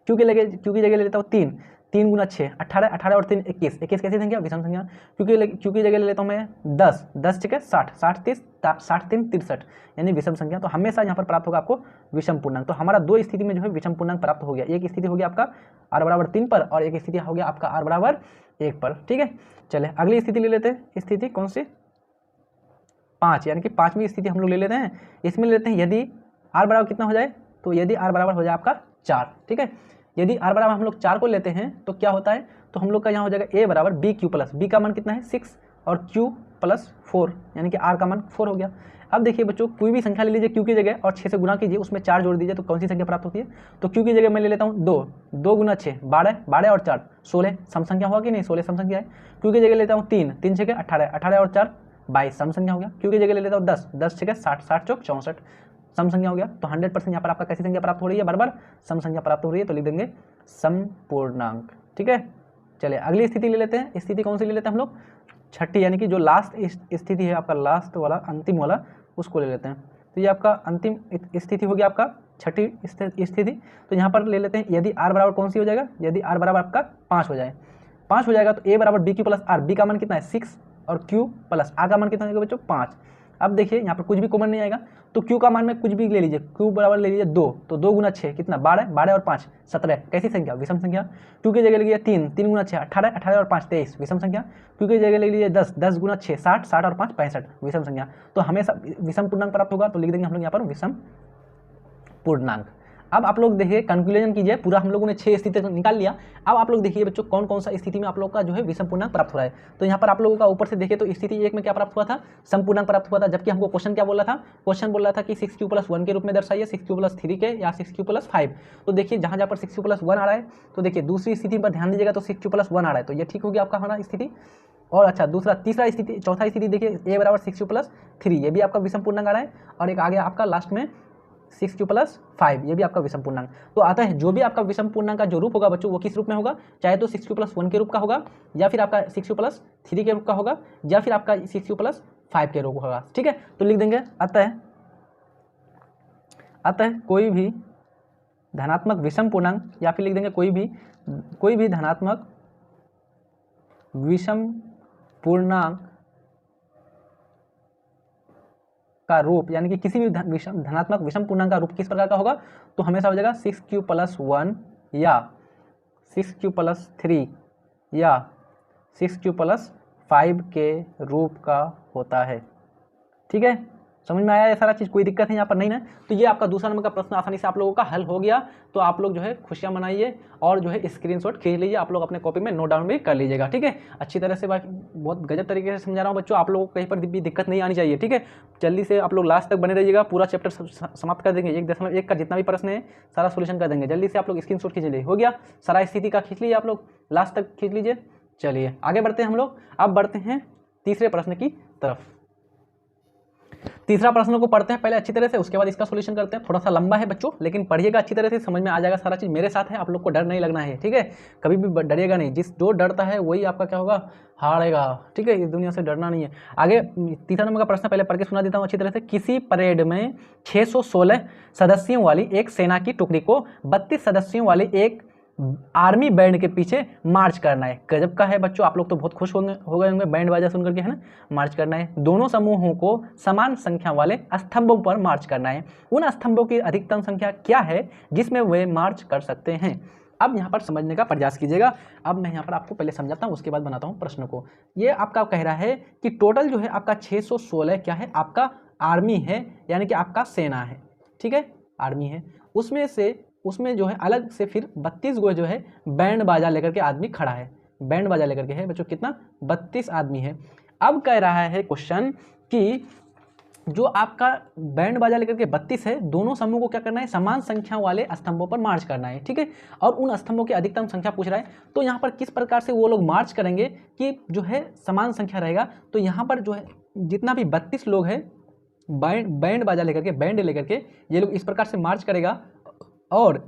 q की जगह ले लेता हूँ 3, 3 गुना 6 18, 18 और 3 21, 21 कैसी संख्या विषम संख्या। q की जगह ले लेता हूँ मैं 10, 10 ठीक है 60, 60 30, 60 3 63 यानी विषम संख्या। तो हमेशा यहाँ पर प्राप्त होगा आपको विषम पूर्णांक। तो हमारा 2 स्थिति में जो है विषम पूर्णांक प्राप्त हो गया। एक स्थिति हो गया आपका r बराबर 3 पर और एक स्थिति हो गया आपका r बराबर 1 पर। ठीक है, चले अगली स्थिति ले लेते हैं। स्थिति कौन सी 5, यानी कि 5वीं स्थिति हम लोग ले लेते हैं। इसमें ले लेते हैं यदि r बराबर कितना हो जाए, तो यदि r बराबर हो जाए आपका 4। ठीक है, यदि r बराबर हम लोग 4 को लेते हैं तो क्या होता है, तो हम लोग का यहाँ हो जाएगा a बराबर bq प्लस, b का मान कितना है 6 और q प्लस 4, यानी कि r का मान 4 हो गया। अब देखिए बच्चों कोई भी संख्या ले लीजिए q की जगह और 6 से गुना कीजिए, उसमें 4 जोड़ दीजिए तो कौन सी संख्या प्राप्त होती है। तो q की जगह मैं ले लेता हूँ 2, 2 गुना 6 12, 12 और 4 16, सम संख्या हुआ कि नहीं, 16 सम संख्या है। q की जगह लेता हूँ 3, 3 6 18, 18 और 4 22, सम संख्या हो गया। q की जगह ले लेता हूँ 10, 10 6 60, 60 चौक 64, सम संख्या हो गया। तो 100% यहाँ पर आपका कैसी संख्या प्राप्त हो रही है, बराबर सम संख्या प्राप्त हो रही है, तो लिख देंगे सम पूर्णांक। ठीक है, चलिए अगली स्थिति ले लेते हैं। स्थिति कौन सी ले लेते हैं हम लोग, छठी, यानी कि जो लास्ट स्थिति है आपका, लास्ट वाला अंतिम वाला, उसको ले लेते हैं। तो ये आपका अंतिम स्थिति हो गया आपका छठी स्थिति। तो यहाँ पर ले लेते हैं यदि r बराबर कौन सी हो जाएगा, यदि r बराबर आपका 5 हो जाए, 5 हो जाएगा तो a बराबर bq प्लस r, b का मान कितना है 6 और q प्लस r का मान कितना हो जाएगा बच्चों 5। अब देखिए यहाँ पर कुछ भी कॉमन नहीं आएगा, तो q का मान में कुछ भी ले लीजिए, q बराबर ले लीजिए 2, तो 2 गुना 6 कितना 12, 12 और 5 17, कैसी संख्या विषम संख्या। q की जगह ले लीजिए 3, 3 गुना 6 18, 18 और 5 23, विषम संख्या। q की जगह ले लीजिए 10, 10 गुना 6 60, 60 और 5 65, विषम संख्या। तो हमेशा विषम पूर्णांक प्राप्त होगा, तो लिख देंगे हम लोग यहाँ पर विषम पूर्णांक। अब आप लोग देखिए, कंक्लूजन कीजिए, पूरा हम लोगों ने 6 स्थिति निकाल लिया। अब आप लोग देखिए बच्चों, कौन कौन सा स्थिति में आप लोग का जो है विषम पूर्णांक प्राप्त हो रहा है। तो यहाँ पर आप लोगों का ऊपर से देखिए तो स्थिति 1 में क्या प्राप्त हुआ था, समपूर्णांक प्राप्त हुआ था, जबकि हमको क्वेश्चन क्या बोला था, क्वेश्चन बोल रहा था कि 6q+1 के रूप में दर्शाइए, 6q+3 के या 6q+5। तो देखिए जहाँ जहाँ पर 6q+1 आ रहा है, तो देखिए दूसरी स्थिति पर ध्यान दीजिएगा, तो 6q+1 आ रहा है, तो ये ठीक होगी आपका हमारा स्थिति। और अच्छा, तीसरा स्थिति, चौथा स्थिति देखिए, a बराबर 6q+3, ये भी आपका विषम पूर्णांक आ रहा है। और एक आ गया आपका लास्ट में 6q+5, ये भी आपका विषम पूर्णांक। तो आता है जो भी आपका विषम पूर्णांक का जो रूप होगा बच्चों, वो किस रूप में होगा, चाहे तो 6q+1 के रूप का होगा, या फिर आपका 6q+3 के रूप का होगा, या फिर आपका 6q+5 के रूप होगा। ठीक है, तो लिख देंगे अतः कोई भी धनात्मक विषम पूर्णांक, या फिर लिख देंगे कोई भी धनात्मक विषम पूर्णांक का रूप, यानी कि किसी भी धनात्मक विषम पूर्णांक का रूप किस प्रकार का होगा, तो हमेशा हो जाएगा 6q+1 या 6q+3 या 6q+5 के रूप का होता है। ठीक है, समझ में आया ये सारा चीज़, कोई दिक्कत है यहाँ पर नहीं ना। तो ये आपका दूसरा नंबर का प्रश्न आसानी से आप लोगों का हल हो गया। तो आप लोग जो है खुशियाँ मनाइए और जो है स्क्रीनशॉट खींच लीजिए, आप लोग अपने कॉपी में नोट डाउन भी कर लीजिएगा। ठीक है, अच्छी तरह से, बहुत गजब तरीके से समझा रहा हूँ बच्चों, आप लोगों को कहीं पर भी दिक्कत नहीं आनी चाहिए। ठीक है, जल्दी से आप लोग लास्ट तक बने रहिएगा, पूरा चैप्टर समाप्त कर देंगे। 1.1 का जितना भी प्रश्न है सारा सोल्यूशन कर देंगे। जल्दी से आप लोग स्क्रीनशॉट खींच लीजिए, हो गया, सारा स्थिति का खींच लीजिए, आप लोग लास्ट तक खींच लीजिए। चलिए आगे बढ़ते हैं हम लोग, अब बढ़ते हैं तीसरे प्रश्न की तरफ। तीसरा प्रश्न को पढ़ते हैं पहले अच्छी तरह से, उसके बाद इसका सॉल्यूशन करते हैं। थोड़ा सा लंबा है बच्चों, लेकिन पढ़िएगा अच्छी तरह से, समझ में आ जाएगा सारा चीज़। मेरे साथ है, आप लोग को डर नहीं लगना है। ठीक है, कभी भी डरिएगा नहीं, जो डरता है वही आपका क्या होगा, हारेगा। ठीक है, इस दुनिया से डरना नहीं है। आगे तीसरा नंबर का प्रश्न पहले पढ़ के सुना देता हूँ अच्छी तरह से। किसी परेड में 616 सदस्यों वाली एक सेना की टुकड़ी को 32 सदस्यों वाली एक आर्मी बैंड के पीछे मार्च करना है। गजब का है बच्चों, आप लोग तो बहुत खुश हो गए होंगे बैंड बाजा सुन करके, है ना। मार्च करना है, दोनों समूहों को समान संख्या वाले स्तंभों पर मार्च करना है। उन स्तंभों की अधिकतम संख्या क्या है जिसमें वे मार्च कर सकते हैं। अब यहाँ पर समझने का प्रयास कीजिएगा। अब मैं यहाँ पर आपको पहले समझाता हूँ, उसके बाद बनाता हूँ प्रश्न को। ये आपका कह रहा है कि टोटल जो है आपका 616 क्या है, आपका आर्मी है, यानी कि आपका सेना है। ठीक है, आर्मी है, उसमें जो है अलग से फिर 32 गो जो है बैंड बाजा लेकर के आदमी खड़ा है। बैंड बाजा लेकर के है बच्चों, कितना, 32 आदमी है। अब कह रहा है क्वेश्चन कि जो आपका बैंड बाजा लेकर के 32 है, दोनों समूह को क्या करना है, समान संख्या वाले स्तंभों पर मार्च करना है। ठीक है, और उन स्तंभों की अधिकतम संख्या पूछ रहा है। तो यहाँ पर किस प्रकार से वो लोग मार्च करेंगे कि जो है समान संख्या रहेगा। तो यहाँ पर जो है जितना भी 32 लोग हैं, बैंड बाजा लेकर के, बैंड लेकर के ये लोग इस प्रकार से मार्च करेगा, और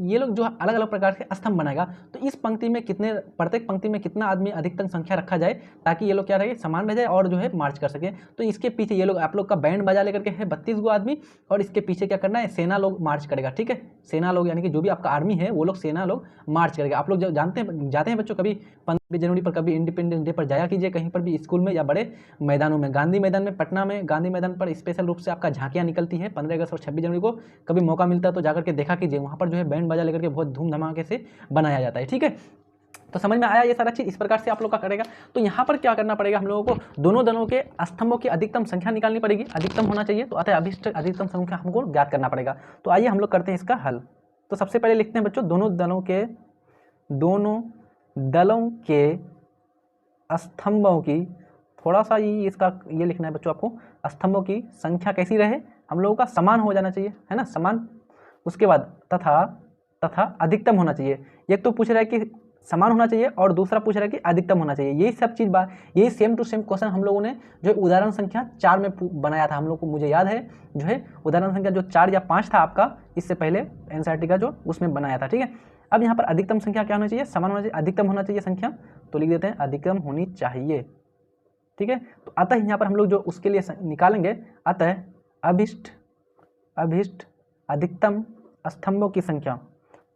ये लोग जो अलग अलग प्रकार के स्तंभ बनाएगा। तो इस पंक्ति में प्रत्येक पंक्ति में कितना आदमी अधिकतम संख्या रखा जाए, ताकि ये लोग क्या रहे, समान रह जाए और जो है मार्च कर सके। तो इसके पीछे ये लोग, आप लोग का बैंड बजा लेकर के है 32 गो आदमी, और इसके पीछे क्या करना है, सेना लोग मार्च करेगा। ठीक है, सेना लोग यानी कि जो भी आपका आर्मी है वो लोग, सेना लोग मार्च करेगा। आप लोग जब जाते हैं बच्चों, कभी 15 जनवरी पर, कभी इंडिपेंडेंस डे पर जाया कीजिए, कहीं पर भी स्कूल में या बड़े मैदानों में, गांधी मैदान में, पटना में गांधी मैदान पर स्पेशल रूप से आपका झांकियाँ निकलती है 15 अगस्त और 26 जनवरी को। कभी मौका मिलता है तो जाकर के देखा कीजिए, वहाँ पर जो है बैंड बाजा लेकर के बहुत धूम धमाके से बनाया जाता है। ठीक है, तो समझ में आया ये सारा चीज, इस प्रकार से आप लोग का करेगा। तो यहाँ पर क्या करना पड़ेगा हम लोगों को, दोनों दलों के स्तंभों की अधिकतम संख्या निकालनी पड़ेगी, अधिकतम होना चाहिए। तो अतः अभिष्ट अधिकतम संख्या हमको ज्ञात करना पड़ेगा। तो आइए हम लोग करते हैं इसका हल। तो सबसे पहले लिखते हैं बच्चों, दोनों दलों के स्तंभों की, थोड़ा सा ये लिखना है बच्चों आपको, स्तंभों की संख्या कैसी रहे, हम लोगों का समान हो जाना चाहिए, है ना, समान। उसके बाद तथा अधिकतम होना चाहिए। एक तो पूछ रहा है कि समान होना चाहिए, और दूसरा पूछ रहा है कि अधिकतम होना चाहिए। यही सब चीज़ यही सेम टू सेम क्वेश्चन हम लोगों ने जो उदाहरण संख्या 4 में बनाया था, हम लोग को, मुझे याद है, जो है उदाहरण संख्या जो 4 या 5 था आपका, इससे पहले एनसीईआरटी का जो, उसमें बनाया था। ठीक है, अब यहाँ पर अधिकतम संख्या क्या होनी चाहिए, समान होना चाहिए, अधिकतम होना चाहिए संख्या। तो लिख देते हैं अधिकतम होनी चाहिए। ठीक है, तो अतः यहाँ पर हम लोग जो उसके लिए निकालेंगे, अतः अभिष्ट अधिकतम स्तंभों की संख्या,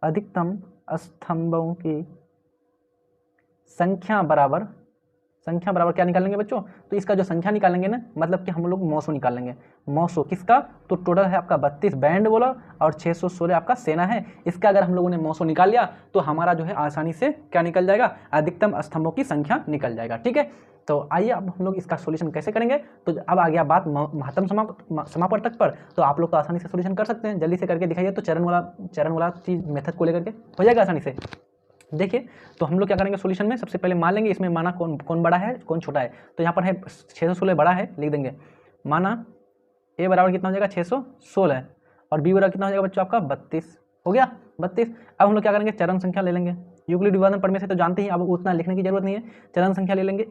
अधिकतम स्तंभों की संख्या बराबर क्या निकालेंगे बच्चों, तो इसका जो संख्या निकालेंगे ना, मतलब कि हम लोग मौसो निकालेंगे। मौसो किसका, तो टोटल है आपका 32 बैंड बोला, और 616 आपका सेना है। इसका अगर हम लोगों ने मौसो निकाल लिया तो हमारा जो है आसानी से क्या निकल जाएगा, अधिकतम स्तंभों की संख्या निकल जाएगा। ठीक है, तो आइए अब हम लोग इसका सोल्यूशन कैसे करेंगे। तो अब आ गया बात महत्तम समापवर्तक पर, तो आप लोग तो आसानी से सोल्यूशन कर सकते हैं, जल्दी से करके दिखाइए। तो चरण वाला चीज मेथड को लेकर के हो जाएगा आसानी से। देखिए तो हम लोग क्या करेंगे सोल्यूशन में, सबसे पहले मान लेंगे इसमें माना कौन बड़ा है कौन छोटा है। तो यहाँ पर है 616 बड़ा है, लिख देंगे माना ए बराबर कितना हो जाएगा 616 और बी बराबर कितना हो जाएगा बच्चों आपका 32 हो गया 32। अब हम लोग क्या करेंगे चरण संख्या ले लेंगे, यूक्लिड विभाजन प्रमेय से तो जानते ही, अब उतना लिखने की जरूरत नहीं है। चरण संख्या ले लेंगे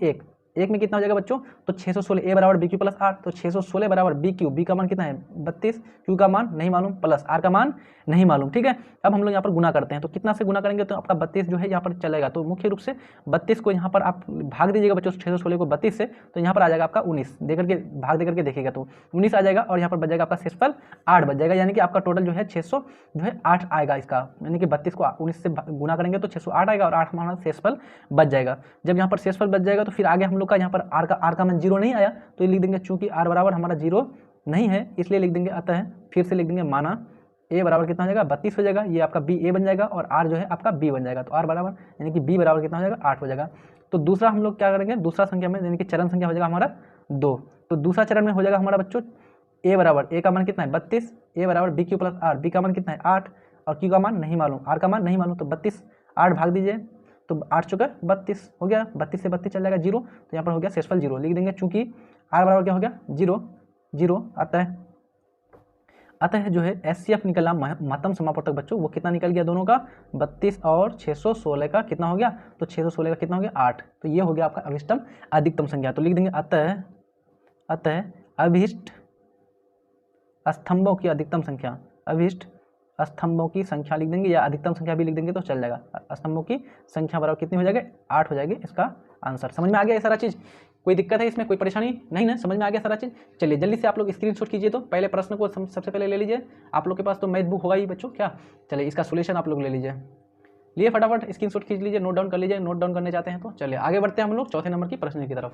एक में कितना हो जाएगा बच्चों, तो 616 ए बराबर बी क्यू प्लस आर, तो 616 बराबर बी क्यू, बी का मान कितना है 32, क्यू का मान नहीं मालूम प्लस आर का मान नहीं मालूम। ठीक है, अब हम लोग यहाँ पर गुना करते हैं, तो कितना से गुना करेंगे तो आपका 32 जो है यहाँ पर चलेगा। तो मुख्य रूप से 32 को यहाँ पर आप भाग दीजिएगा बच्चों 616 को 32 से, तो यहाँ पर आ जाएगा आपका 19, देकर के भाग देकर के देखिएगा तो 19 आ जाएगा और यहाँ पर बच जाएगा आपका शेषफल 8 बच जाएगा, यानी कि आपका टोटल जो है 608 आएगा इसका, यानी कि 32 को 19 से गुना करेंगे तो 608 आएगा और 8 हमारा शेषफल बच जाएगा। जब यहाँ पर शेषफल बच जाएगा तो फिर आगे हम लोग का यहाँ पर आर का मान 0 नहीं आया, तो ये लिख देंगे चूंकि आर बराबर हमारा 0 नहीं है इसलिए लिख देंगे अतः, फिर से लिख देंगे माना ए बराबर कितना हो जाएगा 32 हो जाएगा, ये आपका बी ए बन जाएगा और आर जो है आपका बी बन जाएगा, तो आर बराबर यानी कि बी बराबर कितना हो जाएगा 8 हो जाएगा। तो दूसरा हम लोग क्या करेंगे, दूसरा संख्या में यानी कि चरण संख्या हो जाएगा हमारा 2, तो दूसरा चरण में हो जाएगा हमारा बच्चों ए बराबर, ए का मान कितना है 32, ए बराबर B Q plus R, B का मान कितना है 8 और क्यू का मान नहीं मालूम, आर का मान नहीं मालूम, तो 32 8 भाग दीजिए तो 8 चुका 32 हो गया, 32 से 32 चल जाएगा 0, तो यहाँ पर हो गया शेषफल 0 लिख देंगे, चूंकि आर बराबर क्या हो गया 0 अतः जो है एचसीएफ निकला महत्तम समापवर्तक बच्चों, वो कितना निकल गया दोनों का 32 और 616 का कितना हो गया, तो 616 का कितना हो गया 8, तो ये हो गया आपका अभिष्टम अधिकतम संख्या। तो लिख देंगे अतः अभिष्ट स्तंभों की अधिकतम संख्या, अभिष्ट स्तंभों की संख्या लिख देंगे या अधिकतम संख्या भी लिख देंगे तो चल जाएगा। स्तंभों की संख्या बराबर कितनी हो जाएगी 8 हो जाएगी इसका आंसर। समझ में आ गया ये सारा चीज़, कोई दिक्कत है इसमें, कोई परेशानी नहीं ना, समझ में आ गया सारा चीज़। चलिए जल्दी से आप लोग स्क्रीनशॉट कीजिए, तो पहले प्रश्न को सबसे पहले ले लीजिए, आप लोग के पास तो मैथ बुक होगा ही बच्चों क्या, चलिए इसका सोल्यूशन आप लोग ले लीजिए, लिए फटाफट स्क्रीनशॉट खींच लीजिए, नोट डाउन कर लीजिए, नोट डाउन करने चाहते हैं तो चलिए आगे बढ़ते हैं हम लोग चौथे नंबर की प्रश्न की तरफ।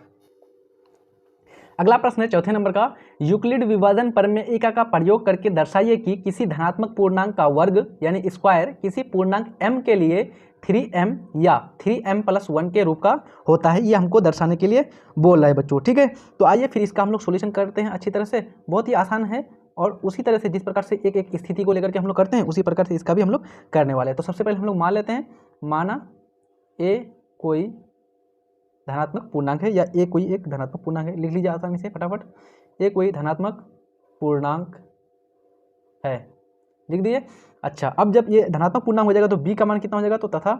अगला प्रश्न है चौथे नंबर का, यूक्लिड विभाजन प्रमेयिका का प्रयोग करके दर्शाइए कि किसी धनात्मक पूर्णांक का वर्ग यानी स्क्वायर किसी पूर्णांक m के लिए 3m या 3m+1 के रूप का होता है, ये हमको दर्शाने के लिए बोल रहा है बच्चों। ठीक है, तो आइए फिर इसका हम लोग सोल्यूशन करते हैं अच्छी तरह से, बहुत ही आसान है और उसी तरह से जिस प्रकार से एक एक स्थिति को लेकर के हम लोग करते हैं उसी प्रकार से इसका भी हम लोग करने वाले हैं। तो सबसे पहले हम लोग मान लेते हैं, माना ए कोई धनात्मक पूर्णांक है या ए कोई एक धनात्मक पूर्णांक है, लिख लीजिए आसानी से फटाफट, ए कोई धनात्मक पूर्णांक है, लिख दिए। अच्छा, अब जब ये धनात्मक पूर्णांक हो जाएगा तो b का मान कितना हो जाएगा, तो तथा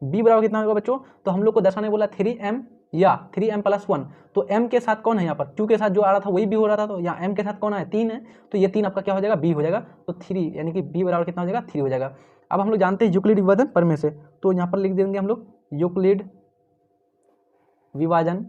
b बराबर कितना होगा बच्चों, तो हम लोग को दर्शाने बोला 3m या 3m+1, तो m के साथ कौन है यहाँ पर, q के साथ जो आ रहा था वही b हो रहा था, तो यहाँ m के साथ कौन है 3 है, तो ये 3 आपका क्या हो जाएगा b हो जाएगा, तो 3 यानी कि b बराबर कितना हो जाएगा 3 हो जाएगा। अब हम लोग जानते हैं यूक्लिड विभाजन प्रमेय से, तो यहाँ पर लिख देंगे हम लोग यूक्लिड विभाजन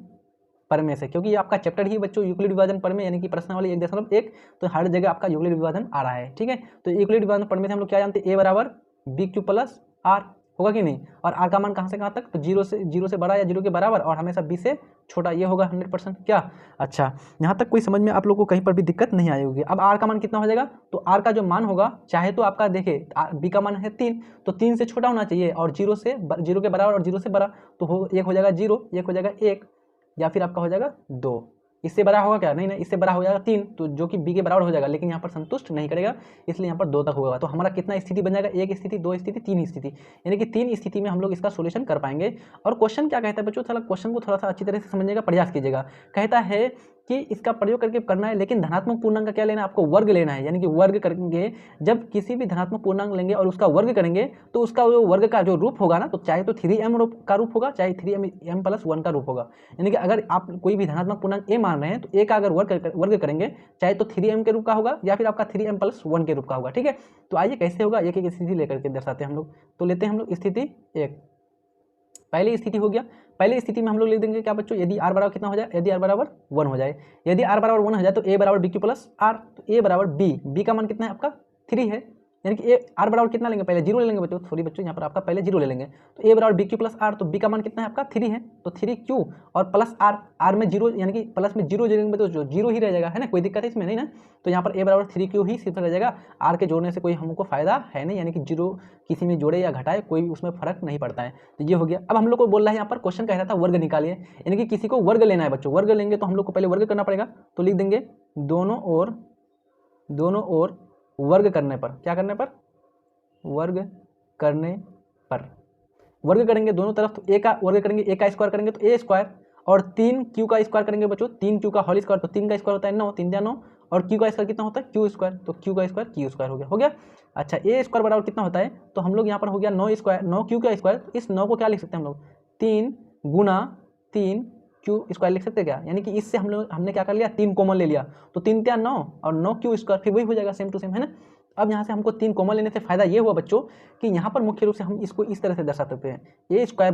प्रमेय से, क्योंकि ये आपका चैप्टर ही बच्चों यूक्लिड विभाजन प्रमेय यानी कि प्रश्नावली 1.1, तो हर जगह आपका यूक्लिड विभाजन आ रहा है। ठीक है, तो यूक्लिड विभाजन प्रमेय से हम लोग क्या जानते हैं, ए बराबर बी क्यू प्लस आर होगा कि नहीं, और आर का मान कहाँ से कहाँ तक, तो 0 से बड़ा या 0 के बराबर और हमेशा बी से छोटा, ये होगा 100% क्या। अच्छा, यहाँ तक कोई समझ में आप लोग को कहीं पर भी दिक्कत नहीं आई होगी। अब आर का मान कितना हो जाएगा, तो आर का जो मान होगा चाहे तो आपका देखिए बी का मान है 3, तो 3 से छोटा होना चाहिए और 0 के बराबर और 0 से बड़ा, तो एक हो जाएगा 0, एक हो जाएगा 1 या फिर आपका हो जाएगा 2, इससे बड़ा होगा क्या, नहीं इससे बड़ा हो जाएगा 3, तो जो कि b के बराबर हो जाएगा, लेकिन यहाँ पर संतुष्ट नहीं करेगा इसलिए यहाँ पर 2 तक होगा। तो हमारा कितना स्थिति बन जाएगा, 1 स्थिति 2 स्थिति 3 स्थिति, यानी कि 3 स्थिति में हम लोग इसका सोल्यूशन कर पाएंगे। और क्वेश्चन क्या कहता है बच्चों, थोड़ा क्वेश्चन को थोड़ा सा अच्छी तरह से समझने का प्रयास कीजिएगा। कहता है कि इसका प्रयोग करके करना है, लेकिन धनात्मक पूर्णांक का क्या लेना है, आपको वर्ग लेना है, यानी कि वर्ग करेंगे, जब किसी भी धनात्मक पूर्णांक लेंगे और उसका वर्ग करेंगे तो उसका जो वर्ग का जो रूप होगा ना, तो चाहे तो 3m का रूप होगा चाहे 3m+1 का रूप होगा, यानी कि अगर आप कोई भी धनात्मक पूर्णांक a मान रहे हैं तो a का अगर वर्ग करेंगे चाहे तो 3m के रूप का होगा या फिर आपका 3m+1 के रूप का होगा। ठीक है, तो आइए कैसे होगा, एक एक स्थिति लेकर के दर्शाते हैं हम लोग। तो लेते हैं हम लोग स्थिति 1, पहली स्थिति हो गया, पहली स्थिति में हम लोग लिख देंगे क्या बच्चों, यदि r बराबर कितना हो जाए, यदि r बराबर 1 हो जाए, यदि r बराबर 1 हो जाए तो a बराबर b क्यू प्लस आर, तो a बराबर b का मान कितना है आपका 3 है, यानी कि ए आर बराबर कितना लेंगे, पहले जीरो ले लेंगे बच्चों, सॉरी बच्चों यहाँ पर आपका पहले जीरो ले लेंगे। तो ए बराबर बी क्यू प्लस आर, तो बी का मान कितना है आपका 3 है, तो 3 क्यू और प्लस आर, आर में जीरो यानी कि प्लस में जीरो जोड़ेंगे तो जो जीरो ही रह जाएगा, है ना, कोई दिक्कत है इसमें नहीं ना। तो यहाँ पर ए बराबर 3 क्यू ही सिर्फ रह जाएगा, आर के जोड़ने से कोई हमको फायदा है नहीं, यानी कि जीरो किसी में जोड़े या घटाए कोई भी उसमें फर्क नहीं पड़ता है। तो ये हो गया। अब हम लोग को बोल रहा है यहाँ पर क्वेश्चन कह रहा था वर्ग निकालिए, यानी कि किसी को वर्ग लेना है बच्चों। वर्ग लेंगे तो हम लोग को पहले वर्ग करना पड़ेगा, तो लिख देंगे दोनों ओर वर्ग करने पर, क्या करने पर, वर्ग करने पर, वर्ग करेंगे दोनों तरफ, तो ए का वर्ग करेंगे, ए का स्क्वायर करेंगे तो ए स्क्वायर, और 3 क्यू का स्क्वायर करेंगे बच्चों, 3 क्यू का होल स्क्वायर, तो 3 का स्क्वायर होता है 9, 3 9, और क्यू का स्क्वायर कितना होता है क्यू स्क्वायर, तो क्यू का स्क्वायर क्यू स्क्वायर हो गया। अच्छा ए स्क्वायर बराबर कितना होता है, तो हम लोग यहाँ पर हो गया 9 स्क्वायर, 9 क्यू का स्क्वायर, तो इस 9 को क्या लिख सकते हैं हम लोग, 3 गुना 3 क्यू स्क्वायर लिख सकते हैं क्या, यानी कि इससे हमने क्या कर लिया, 3 कॉमन ले लिया, तो 3 3 9 और 9 क्यू स्क्वायर, फिर वही हो जाएगा सेम टू सेम, है ना। अब यहाँ से हमको 3 कॉमन लेने से फायदा ये हुआ बच्चों कि यहाँ पर मुख्य रूप से हम इसको इस तरह से दर्शा सकते हैं, ए स्क्वायर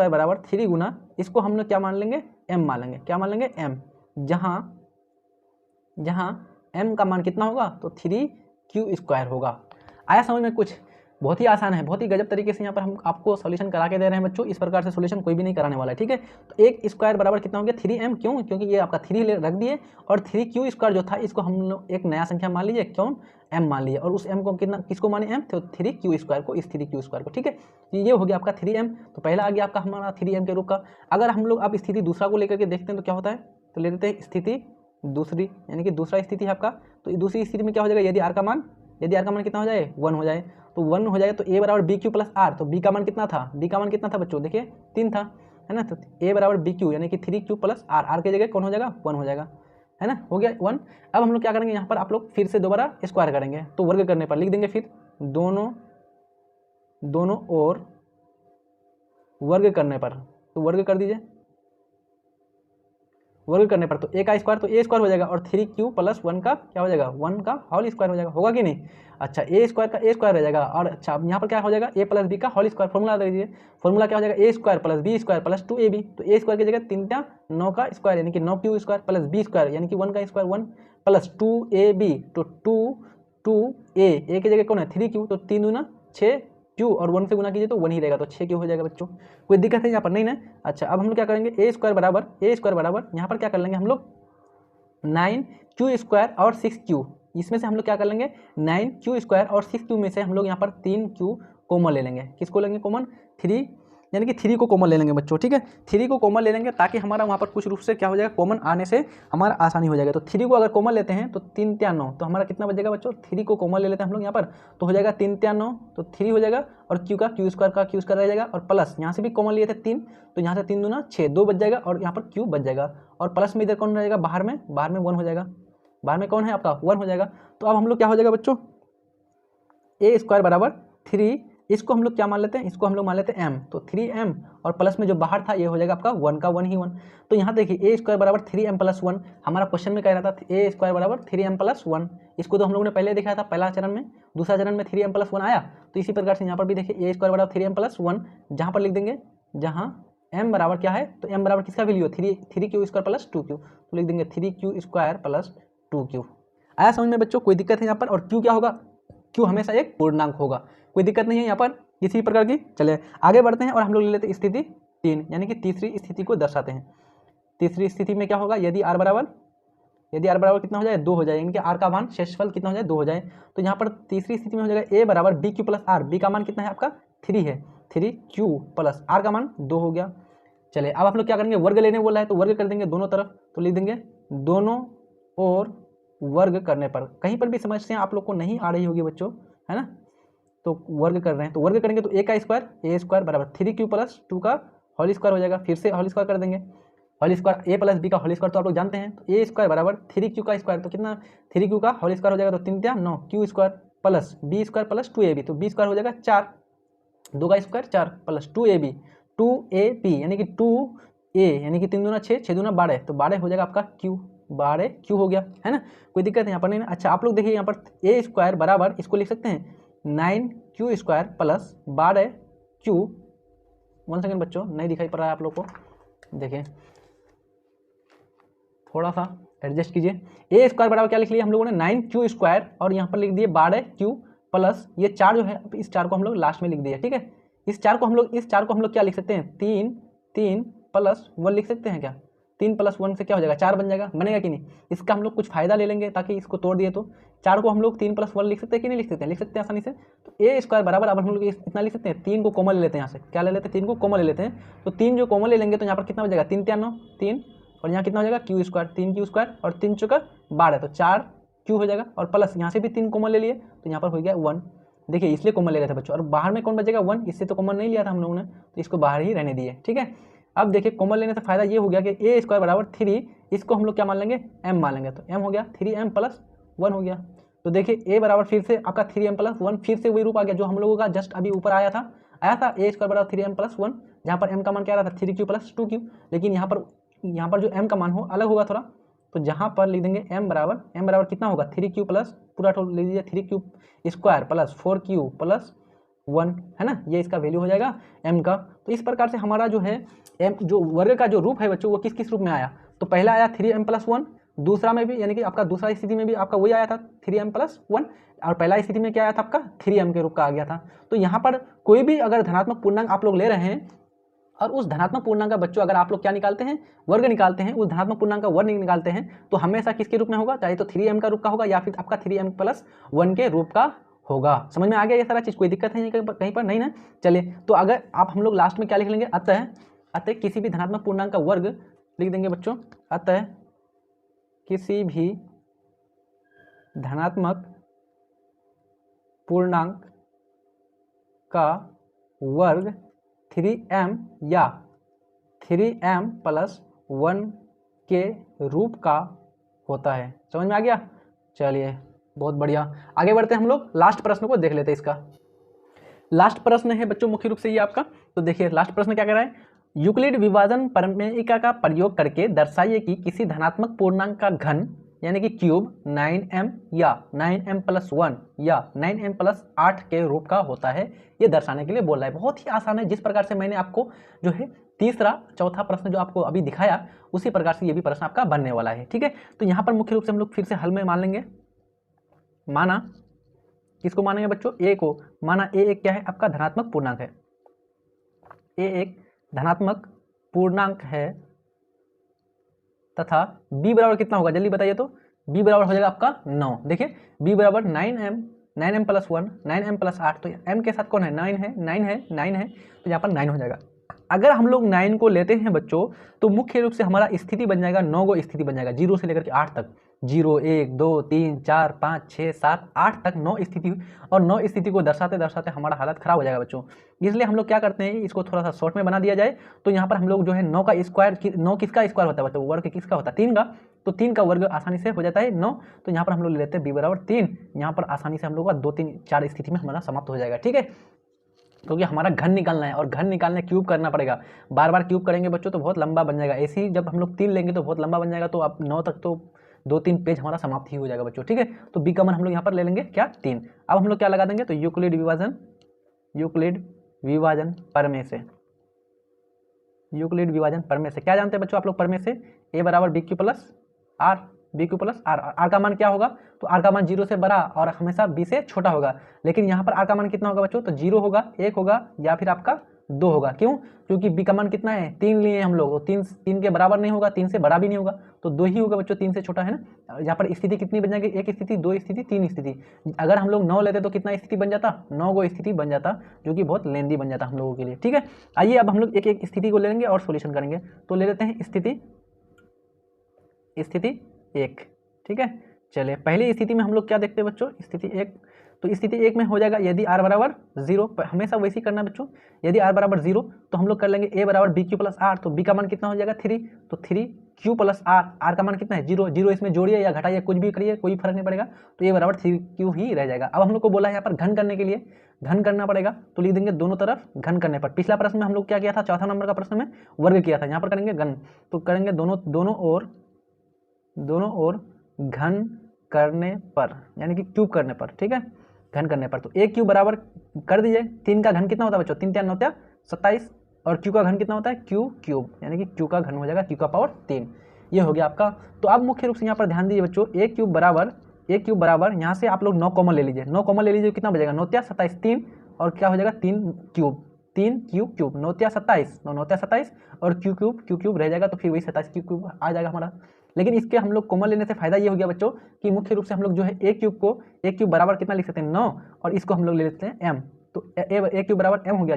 बराबर 3 गुना, इसको हम लोग क्या मान लेंगे, एम मान लेंगे, क्या मान लेंगे, एम, जहाँ एम का मान कितना होगा, तो 3 क्यू स्क्वायर होगा। आया समझ में कुछ, बहुत ही आसान है, बहुत ही गजब तरीके से यहाँ पर हम आपको सॉल्यूशन करा के दे रहे हैं बच्चों। इस प्रकार से सॉल्यूशन कोई भी नहीं कराने वाला है, ठीक है। तो एक स्क्वायर बराबर कितना हो गया 3m, क्यों, क्योंकि ये आपका 3 रख दिए, और 3 क्यू स्क्वायर जो था इसको हम लोग एक नया संख्या मान लीजिए, क्यों m मान लिए, और उस m को किसको माने m, तो 3 क्यू स्क्वायर को, इस 3 क्यू स्क्वायर को, ठीक है। ये हो गया आपका 3m, तो पहला आ गया आपका हमारा 3m के रूप का। अगर हम लोग अब स्थिति दूसरा को लेकर के देखते हैं तो क्या होता है, तो ले लेते हैं स्थिति दूसरी, यानी कि दूसरा स्थिति है आपका। तो दूसरी स्थिति में क्या हो जाएगा, यदि आर का मान कितना हो जाए, 1 हो जाए, तो 1 हो जाएगा, तो ए बराबर बी क्यू प्लस आर, तो बी का मान कितना था, बच्चों देखिए 3 था, है ना। तो ए बराबर बी क्यू यानी कि 3 क्यू प्लस आर, आर के जगह कौन हो जाएगा, 1 हो जाएगा, है ना, हो गया 1। अब हम लोग क्या करेंगे, यहाँ पर आप लोग फिर से दोबारा स्क्वायर करेंगे, तो वर्ग करने पर लिख देंगे फिर दोनों ओर वर्ग करने पर, तो वर्ग कर दीजिए, वर्ग करने पर, तो ए का स्क्वायर तो ए स्क्वायर हो जाएगा, और 3 क्यू प्लस 1 का क्या हो जाएगा, 1 का होल स्क्वायर हो जाएगा, होगा कि नहीं। अच्छा ए स्क्वायर का ए स्क्वायर रह जाएगा, और अच्छा यहाँ पर क्या हो जाएगा, ए प्लस बी का होल स्क्वायर, फॉर्मूला दे दीजिए, फॉर्मूला क्या हो जाएगा, a square plus B square plus 2ab, तो ए स्क्वायर की जगह 3 9 का स्क्वायर यानी कि 9 Q square plus B square यानी कि 1 का स्क्वायर 1 प्लस 2ab, तो 2a की जगह कौन है 3 क्यू, तो 3 दूना 6 क्यू, और 1 से गुना कीजिए तो 1 ही रहेगा, तो 6 क्यू हो जाएगा बच्चों, कोई दिक्कत है यहाँ पर नहीं ना। अच्छा अब हम लोग क्या करेंगे, ए स्क्वायर बराबर यहाँ पर क्या कर लेंगे हम लोग 9 क्यू स्क्वायर और 6 क्यू, इसमें से हम लोग क्या कर लेंगे 9 क्यू स्क्वायर और 6 क्यू में से हम लोग यहाँ पर 3 क्यू कॉमन ले लेंगे, किसको लेंगे कॉमन, 3 यानी कि 3 को कॉमन ले लेंगे बच्चों, ठीक है। 3 को कॉमन ले लेंगे ताकि हमारा वहाँ पर कुछ रूप से क्या हो जाएगा, कॉमन आने से हमारा आसानी हो जाएगा। तो 3 को अगर कॉमन लेते हैं तो 3 3 9, तो हमारा कितना बचेगा बच्चों, 3 को कॉमन ले लेते हैं हम लोग यहाँ पर, तो हो जाएगा 3 3 9, तो 3 हो जाएगा, और क्यू का क्यू स्क्वायर रह जाएगा, और प्लस यहाँ से भी कॉमन लिए थे 3, तो यहाँ से 3 दूना 6, 2 बच जाएगा, और यहाँ पर क्यू बच जाएगा, और प्लस में इधर कौन रहेगा, बाहर में 1 हो जाएगा, बाहर में कौन है आपका 1 हो जाएगा। तो अब हम लोग क्या हो जाएगा बच्चों, ए स्क्वायर बराबर 3, इसको हम लोग क्या मान लेते हैं, इसको हम लोग मान लेते हैं m, तो 3m, और प्लस में जो बाहर था ये हो जाएगा आपका 1 का 1 ही 1। तो यहाँ देखिए ए स्क्वायर बराबर 3m प्लस 1, हमारा क्वेश्चन में कह रहा था ए स्क्वायर बराबर 3m प्लस 1, इसको तो हम लोगों ने पहले देखा था पहला चरण में, दूसरा चरण में 3m प्लस 1 आया, तो इसी प्रकार से यहाँ पर भी देखिए ए स्क्वायर बराबर 3m प्लस 1, जहाँ पर लिख देंगे, जहाँ m बराबर क्या है, तो m बराबर किसका वैल्यू है 3 क्यू स्क्वायर प्लस 2 क्यू, तो लिख देंगे 3 क्यू स्क्वायर प्लस 2 क्यू। आया समझ में बच्चों, कोई दिक्कत है यहाँ पर, और क्यू क्या होगा, क्यू हमेशा एक पूर्णांक होगा, कोई दिक्कत नहीं है यहाँ पर किसी प्रकार की। चलिए आगे बढ़ते हैं और हम लोग ले लेते हैं स्थिति 3, यानी कि तीसरी स्थिति को दर्शाते हैं। तीसरी स्थिति में क्या होगा, यदि आर बराबर कितना हो जाए 2 हो जाए, यानी कि आर का मान शेषफल कितना हो जाए 2 हो जाए, तो यहाँ पर तीसरी स्थिति में हो जाएगा ए बराबर B Q plus R, B का मान कितना है आपका 3 है, 3 क्यू प्लस आर का मान 2 हो गया। चलिए अब आप लोग क्या करेंगे, वर्ग लेने बोला है तो वर्ग कर देंगे दोनों तरफ, तो लिख देंगे दोनों और वर्ग करने पर, कहीं पर भी समस्या आप लोग को नहीं आ रही होगी बच्चों, है ना, तो वर्ग कर रहे हैं, तो वर्ग करेंगे तो ए का स्क्वायर ए स्क्वायर बराबर 3 क्यू प्लस 2 का होल स्क्वायर हो जाएगा, फिर से होल स्क्वायर कर देंगे, होल स्क्वायर ए प्लस बी का होल स्क्वायर तो आप लोग जानते हैं, तो ए स्क्वायर बराबर 3 क्यू का स्क्वायर, तो कितना 3 क्यू का होल स्क्वायर हो जाएगा, तो 3 3 9 Q square plus B square plus 2ab, तो बी स्क्वायर हो जाएगा 4, 2 का स्क्वायर 4 प्लस 2ab यानी कि 2a यानी कि 3 दूना 6, 6 दूना 12, तो 12 हो जाएगा आपका क्यू, 12 क्यू हो गया, है ना, कोई दिक्कत है यहाँ पर नहीं ना। अच्छा आप लोग देखिए यहाँ पर ए स्क्वायर बराबर इसको लिख सकते हैं 9 Q square plus 12 Q, 1 second बच्चों नहीं दिखाई पड़ रहा है आप लोग को, देखिए थोड़ा सा एडजस्ट कीजिए। ए स्क्वायर बराबर क्या लिख लिया हम लोगों ने 9 क्यू स्क्वायर, और यहाँ पर लिख दिए 12 क्यू प्लस ये 4 जो है, इस 4 को हम लोग लास्ट में लिख दिए, ठीक है। इस 4 को हम लोग क्या लिख सकते हैं, 3 प्लस 1 लिख सकते हैं क्या, 3 प्लस 1 से क्या हो जाएगा, 4 बन जाएगा, बनेगा कि नहीं। इसका हम लोग कुछ फायदा ले लेंगे ताकि इसको तोड़ दिए तो 4 को हम लोग 3 प्लस 1 लिख सकते हैं कि नहीं लिख सकते हैं, लिख सकते हैं आसानी से। तो ए स्क्वायर बराबर, अब हम लोग इतना लिख सकते हैं, 3 को कॉमन ले लेते हैं, यहाँ से क्या ले लेते हैं, 3 को कॉमन ले लेते हैं। तो 3 जो कॉमन ले लेंगे तो यहाँ पर कितना हो जाएगा, 3 3 9 3, और यहाँ कितना हो जाएगा क्यू स्क्वायर, 3 क्यू स्क्वायर और 3 चौका 12, तो 4 क्यू हो जाएगा। और प्लस यहाँ से भी 3 कॉमन ले लिए तो यहाँ पर हो गया 1, देखिए इसलिए कॉमन ले रहे थे बच्चों। और बाहर में कौन बचेगा 1, इससे तो कॉमन नहीं लिया था हम लोगों ने, तो इसको बाहर ही रहने दिए, ठीक है। अब देखिए कॉमन लेने से फायदा ये हो गया कि ए स्क्वायर बराबर 3, इसको हम लोग क्या मान लेंगे, m मान लेंगे, तो m हो गया 3m प्लस 1 हो गया। तो देखिए a बराबर फिर से आपका 3m प्लस 1, फिर से वही रूप आ गया जो हम लोगों का जस्ट अभी ऊपर आया था a स्क्वायर बराबर 3m प्लस 1, जहाँ पर m का मान क्या आ रहा था 3q प्लस 2q, लेकिन यहाँ पर जो m का मान हो अलग होगा थोड़ा, तो जहाँ पर लिख देंगे m बराबर कितना होगा 3q प्लस पूरा लिख दीजिए 3q square plus 4q plus 1, है ना, ये इसका वैल्यू हो जाएगा m का। तो इस प्रकार से हमारा जो है m जो वर्ग का जो रूप है बच्चों वो किस किस रूप में आया, तो पहला आया 3m प्लस 1, दूसरा में भी यानी कि आपका दूसरा स्थिति में भी आपका वही आया था 3m प्लस 1, और पहला स्थिति में क्या आया था आपका 3m के रूप का आ गया था। तो यहाँ पर कोई भी अगर धनात्मक पूर्णांक आप लोग ले रहे हैं और उस धनात्मक पूर्णांक का बच्चों अगर आप लोग क्या निकालते हैं, वर्ग निकालते हैं, उस धनात्मक पूर्णांक का वर्ग निकालते हैं, तो हमेशा किसके रूप में होगा, चाहे तो 3m का रूप का होगा या फिर आपका 3m प्लस 1 के रूप का होगा। समझ में आ गया ये सारा चीज़, कोई दिक्कत है कहीं पर नहीं ना। चलिए तो अगर आप हम लोग लास्ट में क्या लिख लेंगे, अतः किसी भी धनात्मक पूर्णांक का वर्ग लिख देंगे बच्चों, अतः किसी भी धनात्मक पूर्णांक का वर्ग 3m या 3m प्लस 1 के रूप का होता है। समझ में आ गया, चलिए बहुत बढ़िया, आगे बढ़ते हैं हम लोग, लास्ट प्रश्न को देख लेते हैं। इसका लास्ट प्रश्न है बच्चों मुख्य रूप से ये आपका, तो देखिए लास्ट प्रश्न क्या कह रहा है, यूक्लिड विभाजन प्रमेयिका का प्रयोग करके दर्शाइए कि किसी धनात्मक पूर्णांक का घन यानी कि क्यूब 9m या 9m प्लस 1 या 9m प्लस 8 के रूप का होता है, ये दर्शाने के लिए बोल रहा है। बहुत ही आसान है, जिस प्रकार से मैंने आपको जो है तीसरा चौथा प्रश्न जो आपको अभी दिखाया उसी प्रकार से ये भी प्रश्न आपका बनने वाला है, ठीक है। तो यहाँ पर मुख्य रूप से हम लोग फिर से हल में मान लेंगे, माना किसको मानेंगे बच्चों, ए को, माना ए एक क्या है आपका धनात्मक पूर्णांक है, ए एक धनात्मक पूर्णांक है तथा b बराबर कितना होगा जल्दी बताइए, तो b बराबर हो जाएगा आपका 9। देखिए b बराबर 9m प्लस 1 9m प्लस 8, तो m के साथ कौन है 9 है, तो यहाँ पर 9 हो जाएगा। अगर हम लोग 9 को लेते हैं बच्चों तो मुख्य रूप से हमारा स्थिति बन जाएगा 9 गो स्थिति बन जाएगा, 0 से लेकर के 8 तक, 0 1 2 3 4 5 6 7 8 तक 9 स्थिति, और 9 स्थिति को दर्शाते दर्शाते हमारा हालत खराब हो जाएगा बच्चों। इसलिए हम लोग क्या करते हैं, इसको थोड़ा सा शॉर्ट में बना दिया जाए। तो यहाँ पर हम लोग जो है 9 का स्क्वायर, 9 किसका स्क्वायर होता है बच्चों, वर्ग किसका होता है 3 का, तो 3 का वर्ग आसानी से हो जाता है 9। तो यहाँ पर हम लोग ले लेते हैं b बराबर 3, यहाँ पर आसानी से हम लोग का 2 3 4 स्थिति में हमारा समाप्त हो जाएगा, ठीक है। क्योंकि हमारा घन निकालना है और घन निकालने क्यूब करना पड़ेगा, बार बार क्यूब करेंगे बच्चों तो बहुत लंबा बन जाएगा, ऐसे ही जब हम लोग 3 लेंगे तो बहुत लंबा बन जाएगा, तो आप 9 तक तो 2-3 पेज हमारा समाप्त ही हो जाएगा बच्चों, ठीक है। तो बी का मान हम लोग यहाँ पर ले लेंगे क्या 3। अब हम लोग क्या लगा देंगे, तो यूक्लिड विभाजन प्रमेय से, यूक्लिड विभाजन प्रमेय से क्या जानते हैं बच्चों आप लोग प्रमेय से, ए बराबर B Q plus R, B Q plus R, R का मान क्या होगा, तो आर का मान 0 से बड़ा और हमेशा बी से छोटा होगा, लेकिन यहाँ पर आर का मान कितना होगा बच्चों, तो 0 होगा, 1 होगा या फिर आपका 2 होगा। क्यों, क्योंकि बी का मान कितना है 3 लिए हम लोग, तो 3 के बराबर नहीं होगा, 3 से बड़ा भी नहीं होगा, तो 2 ही होगा बच्चों, 3 से छोटा है ना। यहाँ पर स्थिति कितनी बन जाएगी, 1 स्थिति 2 स्थिति 3 स्थिति। अगर हम लोग 9 लेते तो कितना स्थिति बन जाता, 9 गो स्थिति बन जाता, जो कि बहुत लेंदी बन जाता हम लोगों के लिए, ठीक है। आइए अब हम लोग एक एक स्थिति को ले लेंगे और सोल्यूशन करेंगे। तो ले लेते हैं स्थिति 1, ठीक है। चलिए पहली स्थिति में हम लोग क्या देखते हैं बच्चों, स्थिति 1, तो स्थिति 1 में हो जाएगा यदि r बराबर 0, हमेशा वैसे ही करना बच्चों, यदि r बराबर 0 तो हम लोग कर लेंगे a बराबर बी क्यू प्लस आर, तो b का मान कितना हो जाएगा 3, तो 3 क्यू प्लस आर, आर का मान कितना है 0, 0 इसमें जोड़िए या घटाइए कुछ भी करिए कोई फर्क नहीं पड़ेगा, तो a बराबर 3 क्यू ही रह जाएगा। अब हम लोग को बोला है यहाँ पर घन करने के लिए, घन करना पड़ेगा, तो लिख देंगे दोनों तरफ घन करने पर। पिछला प्रश्न में हम लोग क्या किया था, चौथा नंबर का प्रश्न में वर्ग किया था, यहाँ पर करेंगे घन, तो करेंगे दोनों ओर घन करने पर यानी कि क्यूब करने पर, ठीक है, घन करने पर। तो ए क्यूब बराबर कर दीजिए, 3 का घन कितना होता है बच्चों, 3 3 9 27, और क्यू का घन कितना होता है क्यू क्यूब, यानी कि क्यू का घन हो जाएगा क्यू का पावर 3, ये हो गया आपका। तो अब मुख्य रूप से यहाँ पर ध्यान दीजिए बच्चों, ए क्यूब बराबर ए क्यूब बराबर, यहाँ से आप लोग 9 कॉमन ले लीजिए, 9 कॉमन ले लीजिए, कितना बचेगा 9 त्या 27, 3 और क्या हो जाएगा 3 क्यूब, 3 क्यूब क्यूब, 9 त्या 27, 9 त्या 27 और क्यू क्यूब रह जाएगा, तो फिर वही 27 क्यूब आ जाएगा हमारा। लेकिन इसके हम लोग कॉमन लेने से फायदा ये हो गया बच्चों कि मुख्य रूप से हम लोग जो है ए क्यूब को, ए क्यूब बराबर कितना लिख सकते हैं 9, और इसको हम लोग ले लेते हैं एम, तो ए क्यूब बराबर एम हो गया,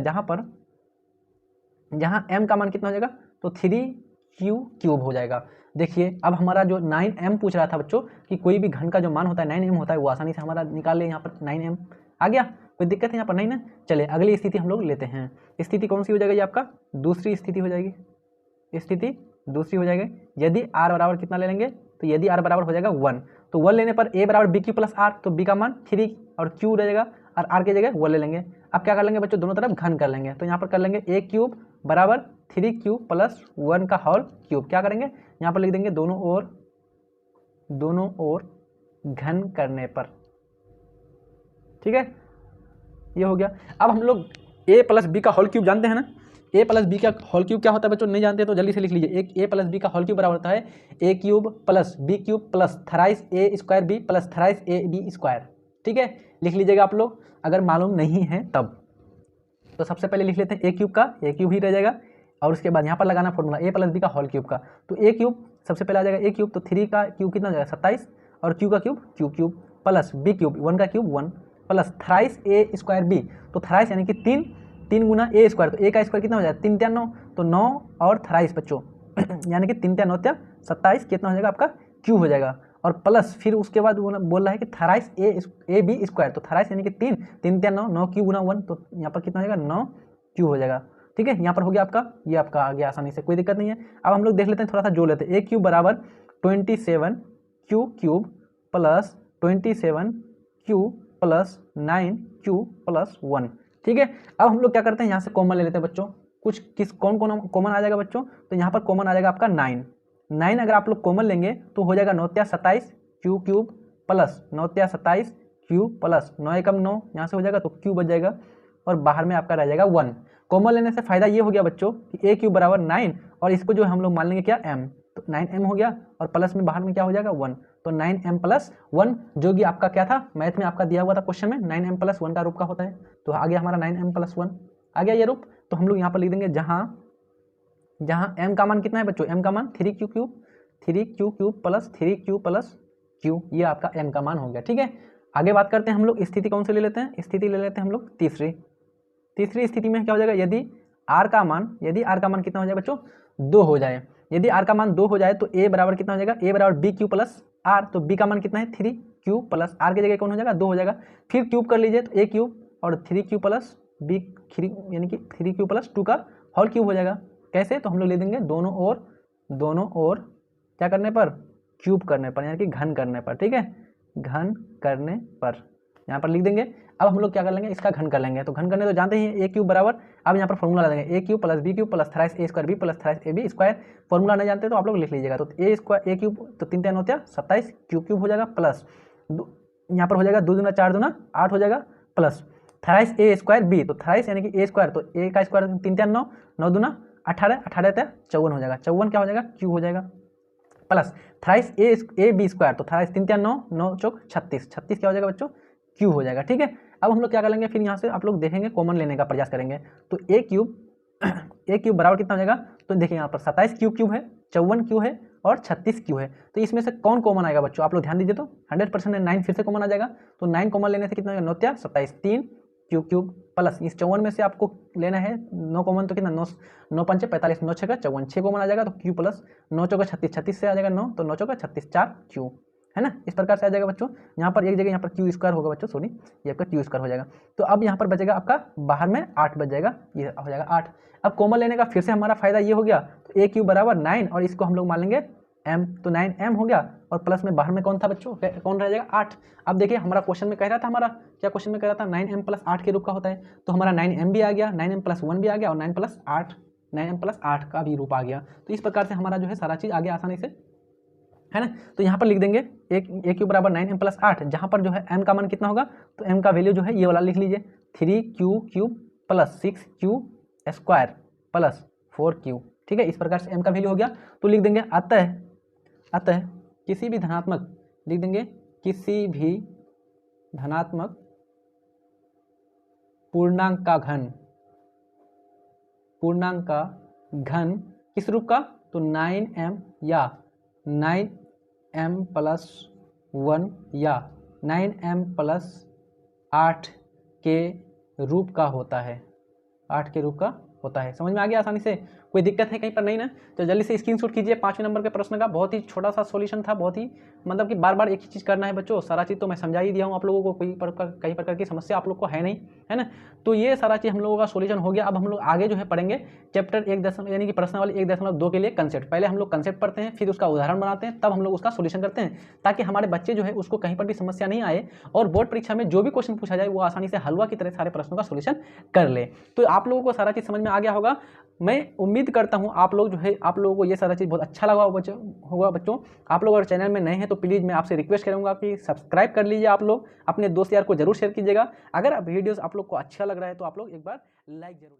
जहाँ एम का मान कितना हो जाएगा तो 3 क्यूब हो जाएगा। देखिए अब हमारा जो 9m पूछ रहा था बच्चों कि कोई भी घन का जो मान होता है 9m होता है, वो आसानी से हमारा निकाल ले, यहाँ पर 9m आ गया, कोई दिक्कत है यहाँ पर नहीं ना। चलिए अगली स्थिति हम लोग लेते हैं। स्थिति कौन सी हो जाएगी, आपका दूसरी स्थिति हो जाएगी, स्थिति दूसरी हो जाएगी। यदि r बराबर कितना ले लेंगे, तो यदि r बराबर हो जाएगा 1, तो 1 लेने पर a बराबर बी क्यू प्लस आर, तो b का मान 3 और q रहेगा और r की जगह 1 ले लेंगे। अब क्या कर लेंगे बच्चों, दोनों तरफ घन कर लेंगे, तो यहाँ पर कर लेंगे a क्यूब बराबर 3 क्यूब प्लस 1 का होल क्यूब, क्या करेंगे यहाँ पर लिख देंगे दोनों ओर घन करने पर, ठीक है, ये हो गया। अब हम लोग a प्लस बी का होल क्यूब जानते हैं ना, a प्लस बी का होल क्यूब क्या होता है बच्चों, नहीं जानते तो जल्दी से लिख लीजिए, एक a प्लस बी का होल क्यूब बराबर होता है a cube plus b cube plus thrice a square b plus thrice a b square, ठीक है, लिख लीजिएगा आप लोग अगर मालूम नहीं है तब। तो सबसे पहले लिख लेते हैं a क्यूब का, a क्यूब ही रह जाएगा, और उसके बाद यहाँ पर लगाना फॉर्मूला a प्लस बी का होल क्यूब का, तो a क्यूब सबसे पहले आ जाएगा a क्यूब, तो 3 का क्यूब कितना हो जाएगा 27 और q का cube cube plus b cube 1 का cube 1 plus thrice a square b, तो थराइस यानी कि 3 गुना a स्क्वायर, तो a का स्क्वायर कितना हो जाएगा 3 त्या 9, तो 9 और थराइस बच्चों यानी कि 3 त्या 9 त्या 27, कितना हो जाएगा आपका क्यूब हो जाएगा, और प्लस फिर उसके बाद वो बोल रहा है कि थराइस ए बी स्क्वायर, तो थराइस यानी कि 3 त्या 9, 9 क्यूब गुना 1, तो यहाँ पर कितना हो जाएगा 9 क्यूब हो जाएगा, ठीक है, यहाँ पर हो गया आपका, ये आपका आ गया आसानी से, कोई दिक्कत नहीं है। अब हम लोग देख लेते हैं, थोड़ा सा जोड़ लेते हैं, a क्यूब बराबर 27 cube plus 27 cube plus 9 cube plus 1, ठीक है। अब हम लोग क्या करते हैं, यहाँ से कॉमन ले लेते हैं बच्चों, कुछ कौन कॉमन आ जाएगा बच्चों, तो यहाँ पर कॉमन आ जाएगा आपका 9 अगर आप लोग कॉमन लेंगे तो हो जाएगा 9 त्या 27 क्यूब प्लस 9 त्या 27 क्यूब प्लस 9 एकम 9, यहाँ से हो जाएगा तो क्यूब बच जाएगा, और बाहर में आपका रह जाएगा 1। कॉमन लेने से फायदा ये हो गया बच्चों कि a क्यूब बराबर 9, और इसको जो हम लोग मान लेंगे क्या m, तो 9m हो गया, और प्लस में बाहर में क्या हो जाएगा 1, तो 9m प्लस 1 जो कि आपका क्या था मैथ में आपका दिया हुआ था क्वेश्चन में, 9m प्लस 1 का रूप का होता है, तो आ गया हमारा 9m प्लस 1 आ गया ये रूप। तो हम लोग यहाँ पर लिख देंगे जहाँ m का मान कितना है बच्चों, m का मान 3 cube plus 3 cube plus q, ये आपका m का मान हो गया, ठीक है। आगे बात करते हैं हम लोग, स्थिति कौन सी ले लेते हैं, स्थिति ले लेते हैं हम लोग तीसरी स्थिति में क्या हो जाएगा, यदि r का मान कितना हो जाए बच्चों 2 हो जाए, यदि r का मान 2 हो जाए तो a बराबर कितना हो जाएगा, a बराबर बी क्यू प्लस r, तो b का मान कितना है 3 क्यूब प्लस r की जगह कौन हो जाएगा 2 हो जाएगा, फिर क्यूब कर लीजिए तो a क्यूब और 3 क्यूब प्लस b 3 यानी कि 3 क्यूब प्लस 2 का होल क्यूब हो जाएगा। कैसे, तो हम लोग ले देंगे दोनों ओर क्या करने पर, क्यूब करने पर, यानी कि घन करने पर, ठीक है, घन करने पर यहाँ पर लिख देंगे। अब हम लोग क्या कर लेंगे, इसका घन कर लेंगे, तो घन करने तो जानते ही a क्यूब बराबर, अब यहाँ पर फॉर्मूला ला देंगे a cube plus b cube plus thrice a square b plus thrice a b square, formula नहीं जानते तो आप लोग लिख लीजिएगा, तो a क्यूब तो 3 त्या 9 त्या 27 क्यूब हो जाएगा, प्लस यहाँ पर हो जाएगा 2 दूना 4 दूना 8 हो जाएगा, plus thrice a square B, तो थराइस यानी कि a स्क्वायर, तो a का स्क्वायर 3 त्या 9, 9 दूना 18, 18 त्या 54 हो जाएगा, 54 क्या हो जाएगा क्यूब हो जाएगा, प्लस थराइस ए बी स्क्वायर, तो थराइस 3 त्या 9, 9 चौक 36, 36 क्या हो जाएगा बच्चों क्यूब हो जाएगा, ठीक है। अब हम लोग क्या कर लेंगे, फिर यहाँ से आप लोग देखेंगे कॉमन लेने का प्रयास करेंगे, तो a क्यूब बराबर कितना हो जाएगा, तो देखिए यहाँ पर 27 क्यूब है, 54 क्यूब है और 36 क्यूब है, तो इसमें से कौन कॉमन आएगा बच्चों, आप लोग ध्यान दीजिए, तो 100% 9 फिर से कॉमन आ जाएगा, तो 9 कॉमन लेने से कितना हो जाएगा 9 त्या 27 3 क्यूब प्लस इस 54 में से आपको लेना है 9 कॉमन, तो कितना 9 पंचे 45, 9 छः 54, 6 कॉमन आ जाएगा, तो क्यूब प्लस 9 चौका 36, 36 से आ जाएगा 9, तो 9 चौका 36 4 क्यूब, है ना, इस प्रकार से आ जाएगा बच्चों। यहाँ पर एक जगह यहाँ पर क्यू स्क्वायर होगा बच्चों, सॉरी ये आपका क्यू स्क्वायर हो जाएगा, तो अब यहाँ पर बचेगा आपका बाहर में 8 बच जाएगा, ये हो जाएगा 8। अब कॉमन लेने का फिर से हमारा फायदा ये हो गया, तो a क्यूब बराबर 9 और इसको हम लोग मान लेंगे m, तो 9m हो गया, और प्लस में बाहर में कौन था बच्चों, कौन रह जाएगा 8। अब देखिए हमारा क्वेश्चन में कह रहा था, हमारा क्या क्वेश्चन में कह रहा था 9m प्लस 8 के रूप का होता है, तो हमारा 9m भी आ गया, 9m प्लस 1 भी आ गया, और 9m प्लस 8 का भी रूप आ गया, तो इस प्रकार से हमारा जो है सारा चीज़ आ गया आसानी से, है ना। तो यहाँ पर लिख देंगे a क्यूब बराबर 9m प्लस 8, जहाँ पर जो है m का मान कितना होगा, तो m का वैल्यू जो है ये वाला लिख लीजिए 3 cube plus 6 cube square plus 4 cube, ठीक है, इस प्रकार से m का वैल्यू हो गया। तो लिख देंगे अतः किसी भी धनात्मक लिख देंगे किसी भी धनात्मक पूर्णांक का घन किस रूप का, तो 9m या 9m प्लस 1 या 9m प्लस 8 के रूप का होता है, 8 के रूप का होता है। समझ में आ गया आसानी से, कोई दिक्कत है कहीं पर नहीं ना? तो जल्दी से स्क्रीनशॉट कीजिए 5वें नंबर के प्रश्न का। बहुत ही छोटा सा सॉल्यूशन था, बहुत ही मतलब कि बार बार एक ही चीज़ करना है बच्चों। सारा चीज़ तो मैं समझा ही दिया हूँ आप लोगों को, कई प्रकार की समस्या आप लोग को है नहीं, है ना? तो ये सारा चीज़ हम लोगों का सॉल्यूशन हो गया। अब हम लोग आगे जो है पढ़ेंगे चैप्टर 1 यानी कि प्रश्नावली 1.2 के लिए कंसेप्ट। पहले हम लोग कंसेप्ट पढ़ते हैं, फिर उसका उदाहरण बनाते हैं, तब हम लोग उसका सॉल्यूशन करते हैं, ताकि हमारे बच्चे जो है उसको कहीं पर भी समस्या नहीं आए और बोर्ड परीक्षा में जो भी क्वेश्चन पूछा जाए वो आसानी से हलवा की तरह सारे प्रश्नों का सॉल्यूशन कर ले। तो आप लोगों को सारा चीज़ समझ में आ गया होगा। मैं उम्मीद करता हूं आप लोग जो है, आप लोगों को ये सारा चीज़ बहुत अच्छा लगा होगा बच्चों। आप लोग अगर चैनल में नए हैं तो प्लीज़ मैं आपसे रिक्वेस्ट करूंगा कि सब्सक्राइब कर लीजिए। आप लोग अपने दोस्त यार को जरूर शेयर कीजिएगा। अगर वीडियोस आप लोग को अच्छा लग रहा है तो आप लोग एक बार लाइक जरूर